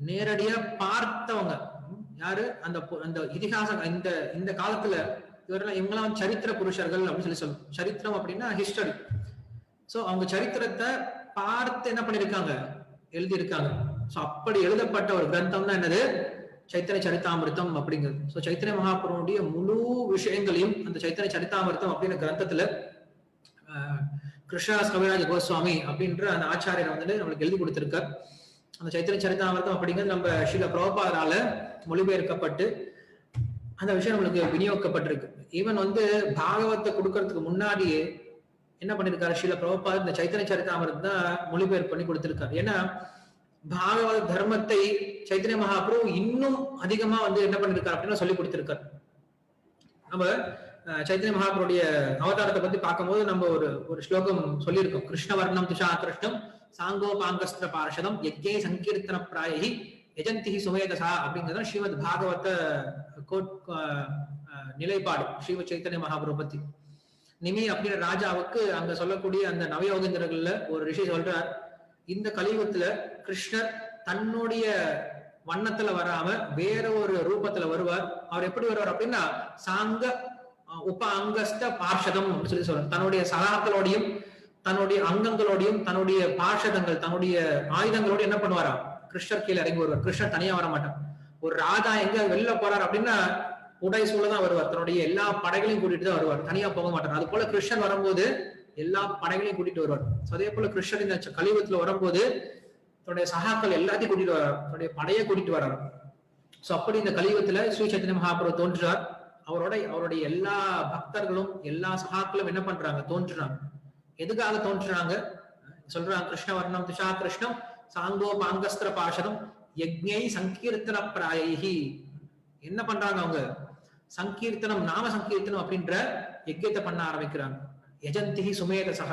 நேரடியா பார்த்தவங்க யாரு, அந்த இதிகாசம். இந்த காலத்துல இவங்கெல்லாம் சரித்திர புருஷர்கள் அப்படின்னு சொல்லுவோம். சரித்திரம் அப்படின்னா ஹிஸ்டரி. சோ அவங்க சரித்திரத்தை பார்த்து என்ன பண்ணிருக்காங்க, எழுதியிருக்காங்க. சோ அப்படி எழுதப்பட்ட ஒரு கிரந்தம் தான் என்னது, சைத்தன்ய சரிதாமிர்தம் அப்படிங்கிறது. சோ சைத்தன்ய மகாபிரபுடைய முழு விஷயங்களையும் அந்த சைத்தன்ய சரிதாமிர்தம் அப்படின்ற கிரந்தத்துல கிருஷ்ணதாஸ் கவிராஜ கோஸ்வாமி அப்படின்ற அந்த ஆச்சாரியர் வந்து நம்மளுக்கு எழுதி கொடுத்திருக்கார். அந்த சைத்தன்ய சரிதாமிர்தம் அப்படிங்கிறது நம்ம ஸ்ரீல பிரபுபாதால மொழிபெயர்க்கப்பட்டு அந்த விஷயம் நம்மளுக்கு விநியோகிக்கப்பட்டிருக்கு. ஈவன் வந்து பாகவத்தை கொடுக்கறதுக்கு முன்னாடியே என்ன பண்ணிருக்காரு ஸ்ரீல பிரபுபாத், இந்த சைத்தன்ய சரிதாமிர்தம் தான் மொழிபெயர்ப்பு பண்ணி கொடுத்திருக்காரு. ஏன்னா பாகவத தர்மத்தை சைத்தன்ய மகாபிரபு இன்னும் அதிகமா வந்து என்ன பண்ணிருக்காரு அப்படின்னா சொல்லி கொடுத்திருக்காரு. நம்ம சைத்தன்ய மகாபுருடைய அவதாரத்தை பத்தி பார்க்கும்போது நம்ம ஒரு ஸ்லோகம் சொல்லியிருக்கோம். கிருஷ்ணவர்ணம் துஷா கிருஷ்ணம் சாங்கோபாங்கஸ்திர பார்ஷதம் யஜ்ஞே சங்கீர்த்தன பிராயி யஜந்தி சுமேதசா அப்படிங்கிறது ஸ்ரீமத் பாகவத நிலைப்பாடு ஸ்ரீமத் சைத்தன்ய மகாபுரு பத்தி. நிமி அப்படின்ற ராஜாவுக்கு அங்க சொல்லக்கூடிய அந்த நவயோகேந்திரர்கள்ல ஒரு ரிஷி சொல்றார், இந்த கலியுகத்துல கிருஷ்ணர் தன்னுடைய வண்ணத்துல வராம வேற ஒரு ரூபத்துல வருவார். அவர் எப்படி வருவார் அப்படின்னா சாங்க உப அங்கஸ்த பார்ஷதம் அப்படின்னு சொல்லி சொல்றார். தன்னுடைய சகாக்களோடையும் தன்னுடைய அங்கங்களோடையும் தன்னுடைய பார்ஷதங்கள் தன்னுடைய ஆயுதங்களோட என்ன பண்ணுவாரா, கிருஷ்ணர் கீழே இறங்கி வருவார். கிருஷ்ணர் தனியா வர மாட்டார். ஒரு ராஜா எங்க வெளில போறார் அப்படின்னா உடை சூழதான் வருவார். தன்னுடைய எல்லா படைகளையும் கூட்டிட்டு தான் வருவார், தனியா போக மாட்டார். அது போல கிருஷ்ணன் வரும்போது எல்லா படைகளையும் கூட்டிட்டு வருவார். அதே போல கிருஷ்ணர் இந்த கலியுகத்துல வரும்போது தன்னுடைய சகாக்கள் எல்லாத்தையும் கூட்டிட்டு வர்றார், தன்னுடைய படையை கூட்டிட்டு வர்றார். சோ அப்படி இந்த கலியுகத்துல ஸ்ரீ சைத்தன்ய மகாபிரபு தோன்றுறார். அவருடைய எல்லா பக்தர்களும் எல்லா சகாக்களும் என்ன பண்றாங்க, தோன்றுறாங்க. எதுக்காக தோன்றுறாங்க சொல்றாங்க, கிருஷ்ணவர்ணம் துஷா கிருஷ்ணம் சாங்கோ பாங்கஸ்திர பாஷதம் யஜ்ஞை சங்கீர்த்தன பிராயி. என்ன பண்றாங்க அவங்க, சங்கீர்த்தனம் நாம சங்கீர்த்தனம் அப்படின்ற யஜ்யத்தை பண்ண ஆரம்பிக்கிறாங்க. யஜந்தி சுமேத சக.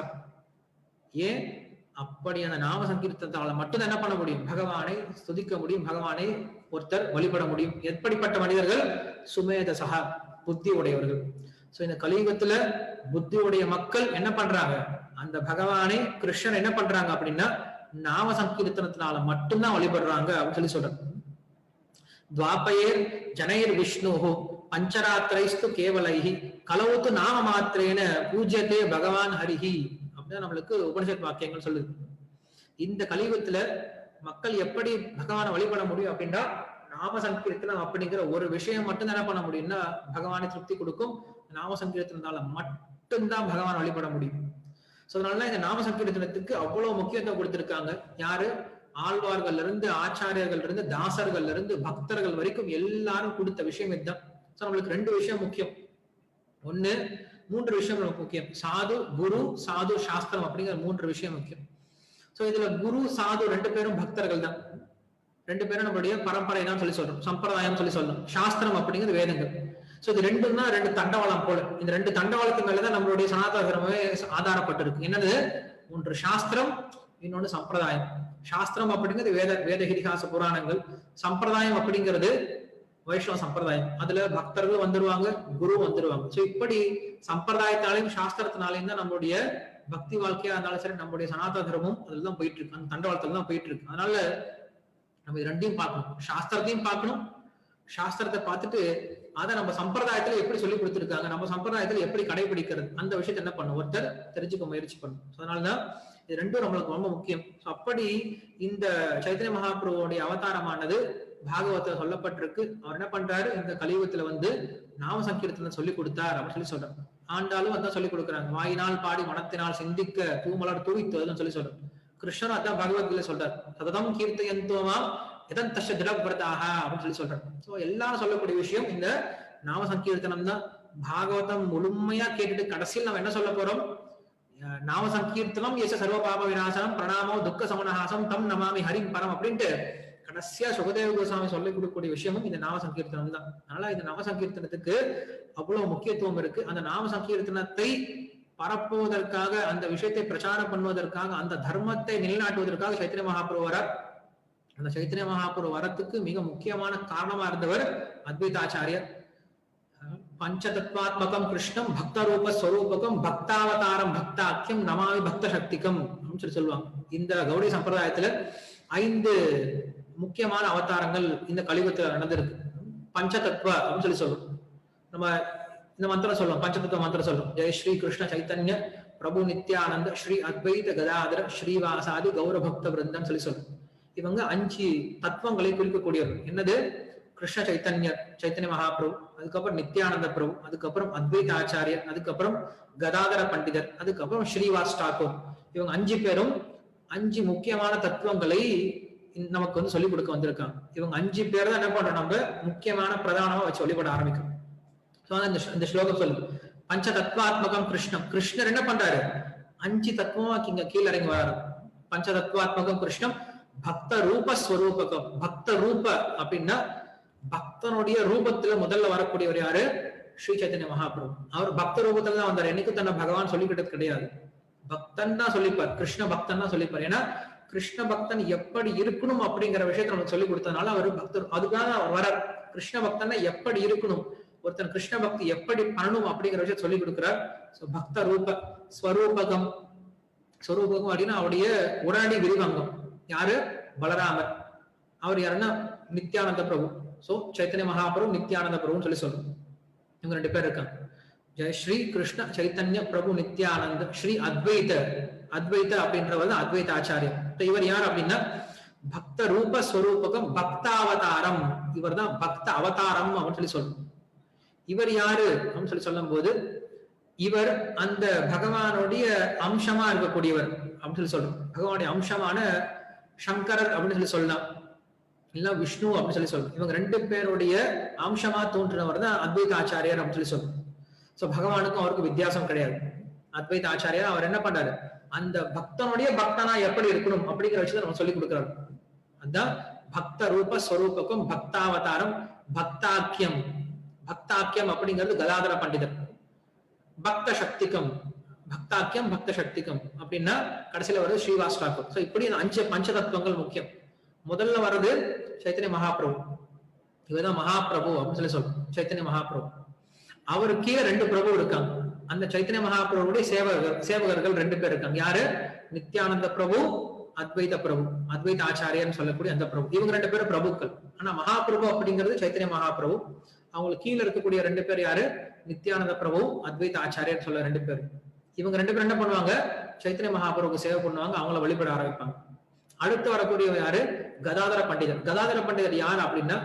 ஏன் அப்படி அந்த நாம சங்கீர்த்தனத்தால மட்டும் என்ன பண்ண முடியும், பகவானை ஸ்துதிக்க முடியும், பகவானை ஒருத்தர் வழிபட முடியும். எப்படிப்பட்ட மனிதர்கள், சுமேத சக, புத்தி உடையவர்கள். சோ இந்த கலியுகத்துல புத்தி உடைய மக்கள் என்ன பண்றாங்க, அந்த பகவானை கிருஷ்ணன் என்ன பண்றாங்க அப்படின்னா நாம சங்கீர்த்தனத்தினால மட்டும்தான் வழிபடுறாங்க அப்படின்னு சொல்லி சொல்றாங்க. துவாபயேர் ஜனைர் விஷ்ணு பஞ்சராத்திரைஸ்து கேவலைஹி கலவுத்து நாம மாத்திரேன பூஜ்யத்தே பகவான் ஹரிஹி அப்படின்னு நம்மளுக்கு உபனிஷத் வாக்கியங்கள் சொல்லுது. இந்த கலியுகத்துல மக்கள் எப்படி பகவானை வழிபட முடியும் அப்படின்னா நாம சங்கீர்த்தனம் அப்படிங்கிற ஒரு விஷயம் மட்டும் என்ன பண்ண முடியும்னா பகவானை திருப்தி கொடுக்கும். நாம சங்கீர்த்தனால மட்டும்தான் பகவான் வழிபட முடியும். சோ அதனால இந்த நாம சங்கீர்த்தனத்துக்கு அவ்வளவு முக்கியத்துவம் கொடுத்திருக்காங்க. யாரு, ஆழ்வார்கள்ல இருந்து ஆச்சாரியர்கள் இருந்து தாசர்கள்ல இருந்து பக்தர்கள் வரைக்கும் எல்லாரும் கொடுத்த விஷயம் இதுதான். சோ நம்மளுக்கு ரெண்டு விஷயம் முக்கியம். ஒண்ணு, மூன்று விஷயம் நமக்கு முக்கியம். சாது, குரு, சாது, சாஸ்திரம் அப்படிங்கிற மூன்று விஷயம் முக்கியம். சோ இதுல குரு சாது ரெண்டு பேரும் பக்தர்கள் தான். ரெண்டு பேரும் நம்மளுடைய பரம்பரை தான் சொல்லி சொல்றோம், சம்பிரதாயம் சொல்லி சொல்றோம். சாஸ்திரம் அப்படிங்கிறது வேதங்கள். சோ இது ரெண்டும் தான் ரெண்டு தண்டவாளம் போல. இந்த ரெண்டு தண்டவாளத்து மேலதான் நம்மளுடைய சனாதன தர்மமே ஆதாரப்பட்டிருக்கு. என்னது, ஒன்று சாஸ்திரம், இன்னொன்னு சம்பிரதாயம். சாஸ்திரம் அப்படிங்கிறது வேத இதிகாச புராணங்கள். சம்பிரதாயம் அப்படிங்கிறது வைஷ்ணவ சம்பிரதாயம். அதுல பக்தர்கள் வந்துருவாங்க, குரு வந்துருவாங்க. சோ இப்படி சம்பிரதாயத்தாலையும் சாஸ்திரத்தினாலையும் தான் நம்மளுடைய பக்தி வாழ்க்கையா இருந்தாலும் சரி, நம்மளுடைய சனாதன தர்மம் அதுலதான் போயிட்டு இருக்கு, அந்த தண்டவாளத்துல தான் போயிட்டு இருக்கு. அதனால நம்ம இது ரெண்டையும் பார்க்கணும், சாஸ்திரத்தையும் பார்க்கணும். சாஸ்திரத்தை பார்த்துட்டு அதை நம்ம சம்பிரதாயத்துல எப்படி சொல்லி கொடுத்துருக்காங்க, நம்ம சம்பிரதாயத்துல எப்படி கடைபிடிக்கிறது, அந்த விஷயத்த என்ன பண்ணும் ஒருத்தர் தெரிஞ்சுக்க முயற்சி பண்ணும். அதனாலதான் இது ரெண்டும் நம்மளுக்கு ரொம்ப முக்கியம். அப்படி இந்த சைத்தன்ய மகாபிரபுவோடைய அவதாரமானது பாகவத்துல சொல்லப்பட்டிருக்கு. அவர் என்ன பண்றாரு, இந்த கலியுகத்துல வந்து நாம சங்கீர்த்தனை சொல்லி கொடுத்தார் அப்படின்னு சொல்லி சொல்றாரு. ஆண்டாலும் அதான் சொல்லி கொடுக்குறாங்க. வாயினால் பாடி மனத்தினால் சிந்திக்க தூமலர் தூவித்து சொல்லி சொல்றாரு. கிருஷ்ணர் அதான் பகவத்கீதை சொல்றாரு, சததம் கீர்த்தயந்தோமாம் எதன் தஷ திடபிரதாக அப்படின்னு சொல்லி சொல்றாரு. சோ எல்லாரும் சொல்லக்கூடிய விஷயம் இந்த நாம சங்கீர்த்தனம் தான். பாகவதம் முழுமையா கேட்டுட்டு கடைசியில் நம்ம என்ன சொல்ல போறோம், நாம சங்கீர்த்தனம் ஏச சர்வ பாப விநாசனம் பிரணாமோ துக்க சமனஹாசம் தம் நமாமி ஹரிம் பரம் அப்படின்ட்டு கடைசியா சுகதேவ கோசாமி சொல்லிக் கொடுக்கக்கூடிய விஷயமும் இந்த நாம சங்கீர்த்தனம் தான். அதனால இந்த நாம சங்கீர்த்தனத்துக்கு அவ்வளவு முக்கியத்துவம் இருக்கு. அந்த நாம சங்கீர்த்தனத்தை பரப்புவதற்காக, அந்த விஷயத்தை பிரச்சாரம் பண்ணுவதற்காக, அந்த தர்மத்தை நிலைநாட்டுவதற்காக சைத்தன்ய மகாபிரபு வரார். அந்த சைத்தன்ய மகாபிரபு வரத்துக்கு மிக முக்கியமான காரணமா இருந்தவர் அத்வைதாச்சாரியர். பஞ்சதத்வாத்மகம் கிருஷ்ணம் பக்த ரூப ஸ்வரூபகம் பக்தாவதாரம் பக்தாக்கியம் நமாமி பக்த சக்திகம் அப்படின்னு சொல்லி சொல்லுவாங்க. இந்த கௌடி சம்பிரதாயத்துல 5 முக்கியமான அவதாரங்கள் இந்த கலியுகத்துல நடந்திருக்கு. பஞ்சதத்வ அப்படின்னு சொல்லி சொல்லுவோம். நம்ம இந்த மந்திரம் சொல்லுவோம், பஞ்சதத்துவ மந்திரம் சொல்லுவோம். ஜெய் ஸ்ரீ கிருஷ்ண சைத்தன்ய பிரபு நித்யானந்த ஸ்ரீ அத்வைத கதாதர ஸ்ரீவாசாதி கௌரபக்த விருந்தம் சொல்லி சொல்லுவோம். இவங்க 5 தத்துவங்களை குறிக்கக்கூடியவர்கள். என்னது, கிருஷ்ண சைத்தன்ய மகாபிரபு, அதுக்கப்புறம் நித்யானந்த பிரபு, அதுக்கப்புறம் அத்வைத ஆச்சாரியர், அதுக்கப்புறம் கதாதர பண்டிதர், அதுக்கப்புறம் ஸ்ரீவாஸ் டாக்கூர். இவங்க 5 பேரும் 5 முக்கியமான தத்துவங்களை நமக்கு வந்து சொல்லிக் கொடுக்க வந்திருக்காங்க. இவங்க 5 பேர் தான் என்ன பண்றோம், நம்ம முக்கியமான பிரதானமா வச்சு வழிபட ஆரம்பிக்கும். இந்த ஸ்லோகம் சொல்லுது, பஞ்ச தத்வாத்மகம் கிருஷ்ணம். கிருஷ்ணர் என்ன பண்றாரு, 5 தத்துவமா இங்க கீழே இறங்கி வராரு. பஞ்ச தத்வாத்மகம் கிருஷ்ணம் பக்த ரூப ஸ்வரூபகம். பக்த ரூப அப்படின்னா பக்தனுடைய ரூபத்துல முதல்ல வரக்கூடியவர் யாரு, ஸ்ரீ சைத்தன்ய மகாபிரபு. அவர் பக்த ரூபத்துல தான் வந்தார். என்னைக்கு தன்னை பகவான் சொல்லிக்கிட்டது கிடையாது, பக்தன் தான் சொல்லிப்பார், கிருஷ்ண பக்தன் தான் சொல்லிப்பார். ஏன்னா கிருஷ்ண பக்தன் எப்படி இருக்கணும் அப்படிங்கிற விஷயத்த நமக்கு சொல்லி கொடுத்ததுனால அவர் பக்தர். அதுக்காக அவர் வர கிருஷ்ண பக்தன் எப்படி இருக்கணும், ஒருத்தன் கிருஷ்ண பக்தி எப்படி பண்ணணும் அப்படிங்கிற விஷயத்த சொல்லி கொடுக்கிறார். பக்த ரூப ஸ்வரூபகம். ஸ்வரூபகம் அப்படின்னா அவருடைய உடனடி விரிவங்கம். யாரு, பலராமர். அவர் யாருன்னா நித்யானந்த பிரபு. சோ சைத்தன்ய மகாபிரபு நித்யானந்த பிரபுன்னு சொல்லி சொல்றோம். இவங்க 2 பேர் இருக்காங்க. ஜெய் ஸ்ரீ கிருஷ்ண சைத்தன்ய பிரபு நித்யானந்த ஸ்ரீ அத்வைத. அத்வைத அப்படின்றவர் தான் அத்வைத ஆச்சாரியர். இவர் யார் அப்படின்னா பக்த ரூப ஸ்வரூபகம் பக்தாவதாரம். இவர் தான் பக்த அவதாரம் அப்படின்னு சொல்லி சொல்றோம். இவர் யாரு அப்படின்னு சொல்லி சொல்லும் போது இவர் அந்த பகவானுடைய அம்சமா இருக்கக்கூடியவர் அப்படின்னு சொல்லி சொல்றோம். பகவானுடைய அம்சமான சங்கரர் அப்படின்னு சொல்லி சொல்லலாம். இல்ல விஷ்ணு அப்படின்னு சொல்லி சொல்றோம். இவங்க ரெண்டு பேருடைய அம்சமா தோன்றினவர் தான் அத்வைத ஆச்சாரியார் அப்படின்னு சொல்லி சொல்றோம். சோ பகவானுக்கும் அவருக்கு வித்தியாசம் கிடையாது. அத்வைத ஆச்சாரியார் அவர் என்ன பண்றாரு, அந்த பக்தனுடைய பக்தனா எப்படி இருக்கணும் அப்படிங்கிற விஷயத்தை நம்ம சொல்லி கொடுக்கிறாரு. அதான் பக்த ரூப ஸ்வரூபக்கும் பக்தாவதாரம் பக்தாக்கியம். பக்தாக்கியம் அப்படிங்கிறது கதாதர பண்டிதர். பக்த சக்திகம் பக்தாக்கியம் பக்த சக்திகம் அப்படின்னா கடைசியில வருது ஸ்ரீவாஸ் தாக்கூர். சோ இப்படி அஞ்சு பஞ்ச தத்துவங்கள் முக்கியம். முதல்ல வர்றது சைத்தன்ய மகாபிரபு. இவர்தான் மகாபிரபு அப்படின்னு சொல்லி சொல்றோம். சைத்தன்ய மகாபிரபு அவரு கீழே ரெண்டு பிரபு இருக்காங்க. அந்த சைத்தன்ய மகாபிரபுடைய சேவகர்கள் ரெண்டு பேர் இருக்காங்க. யாரு? நித்யானந்த பிரபு, அத்வைத பிரபு, அத்வைத ஆச்சாரியன்னு சொல்லக்கூடிய அந்த பிரபு. இவங்க ரெண்டு பேரும் பிரபுக்கள். ஆனா மகாபிரபு அப்படிங்கிறது சைத்தன்ய மகாபிரபு. அவங்களுக்கு கீழே இருக்கக்கூடிய ரெண்டு பேர் யாரு? நித்யானந்த பிரபு, அத்வைத ஆச்சாரியன்னு சொல்ல ரெண்டு பேர். இவங்க ரெண்டு பேரும் என்ன பண்ணுவாங்க? சைத்தன்ய மகாபிரபுக்கு சேவை பண்ணுவாங்க, அவங்கள வழிபட ஆரம்பிப்பாங்க. அடுத்து வரக்கூடிய யாரு? கதாதர பண்டிதர். கதாதர பண்டிதர் யார் அப்படின்னா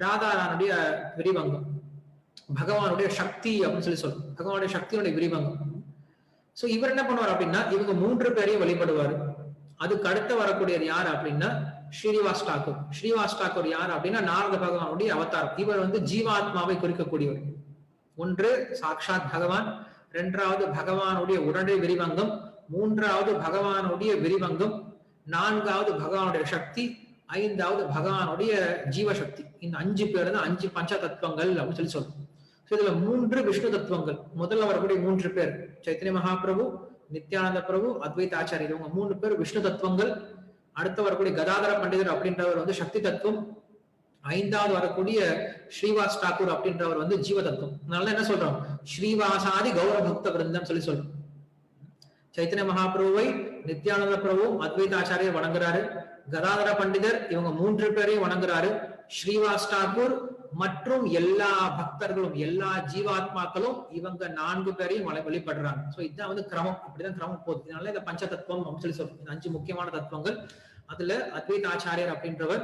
ராதாரானுடைய விரிவங்கம், பகவானுடைய சக்தி அப்படின்னு சொல்லி சொல்றோம். பகவானுடைய சக்தியுடைய விரிவங்கம். சோ இவர் என்ன பண்ணுவார் அப்படின்னா இவங்க மூன்று பேரையும் வழிபடுவார். அதுக்கு அடுத்து வரக்கூடியது யார் அப்படின்னா ஸ்ரீனிவாஸ் தாக்கூர். ஸ்ரீனிவாஸ் தாக்கூர் யார் அப்படின்னா நாரத பகவானுடைய அவதாரம். இவர் ஜீவாத்மாவை குறிக்கக்கூடியவர். ஒன்று சாக்ஷாத் பகவான், இரண்டாவது பகவானுடைய உடனடி விரிவங்கம், மூன்றாவது பகவானுடைய விரிவங்கம், நான்காவது பகவானுடைய சக்தி, ஐந்தாவது பகவானுடைய ஜீவசக்தி. இந்த அஞ்சு பேர் தான் அஞ்சு பஞ்ச தத்துவங்கள் அப்படின்னு சொல்லி சொல்றோம். இதுல மூன்று விஷ்ணு தத்துவங்கள். முதல்ல வரக்கூடிய மூன்று பேர் சைத்தன்ய மகாபிரபு, நித்யானந்த பிரபு, அத்வைத ஆச்சாரியர். இவங்க மூணு பேர் விஷ்ணு தத்துவங்கள். அடுத்து வரக்கூடிய கதாதர பண்டிதர் அப்படின்றவர் சக்தி தத்துவம். ஐந்தாவது வரக்கூடிய ஸ்ரீவாஸ் தாக்கூர் அப்படின்றவர் ஜீவ தத்துவம். அதனால என்ன சொல்றோம்? ஸ்ரீவாசாதி கௌரவ பக்த விருந்தம் சொல்லி சொல்றோம். சைத்தன்ய மகாபிரபுவை நித்யானந்த பிரபு, அத்வைத ஆச்சாரியர் வணங்குறாரு. கதாதர பண்டிதர் இவங்க மூன்று பேரையும் வணங்குறாரு. ஸ்ரீவாஸ் தாக்கூர் மற்றும் எல்லா பக்தர்களும் எல்லா ஜீவாத்மாக்களும் இவங்க நான்கு பேரையும் வழிபடுறாங்க. சோ இதுதான் கிரமம். அப்படிதான் கிரமம் போகுது. இதனால இந்த பஞ்ச தத்துவம் அப்படின்னு சொல்லி சொல்றோம். இந்த அஞ்சு முக்கியமான தத்துவங்கள். அதுல அத்வைத ஆச்சாரியர் அப்படின்றவர்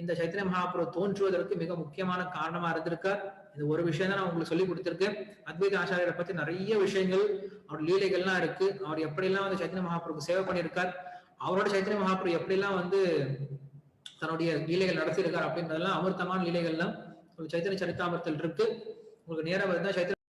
இந்த சைத்தன்ய மகாபிரபு தோன்றுவதற்கு மிக முக்கியமான காரணமா இருந்திருக்கார். இது ஒரு விஷயம் தான் நான் உங்களுக்கு சொல்லி கொடுத்திருக்கேன். அத்வைத ஆச்சாரியரை பத்தி நிறைய விஷயங்கள், அவர் லீலைகள்லாம் இருக்கு. அவர் எப்படிலாம் சைத்தன்ய மகாபிரபுக்கு சேவை பண்ணியிருக்கார், அவரோட சைத்தன்ய மகாபிரபு எப்படிலாம் தன்னுடைய லீலைகள் நடத்தியிருக்கார் அப்படின்றதெல்லாம் அமிர்தமான லீலைகள்லாம் சைத்தன்ய சரித்தாமிரத்தில் இருக்கு. உங்களுக்கு நேரம் வருதுன்னா சைத்தன்ய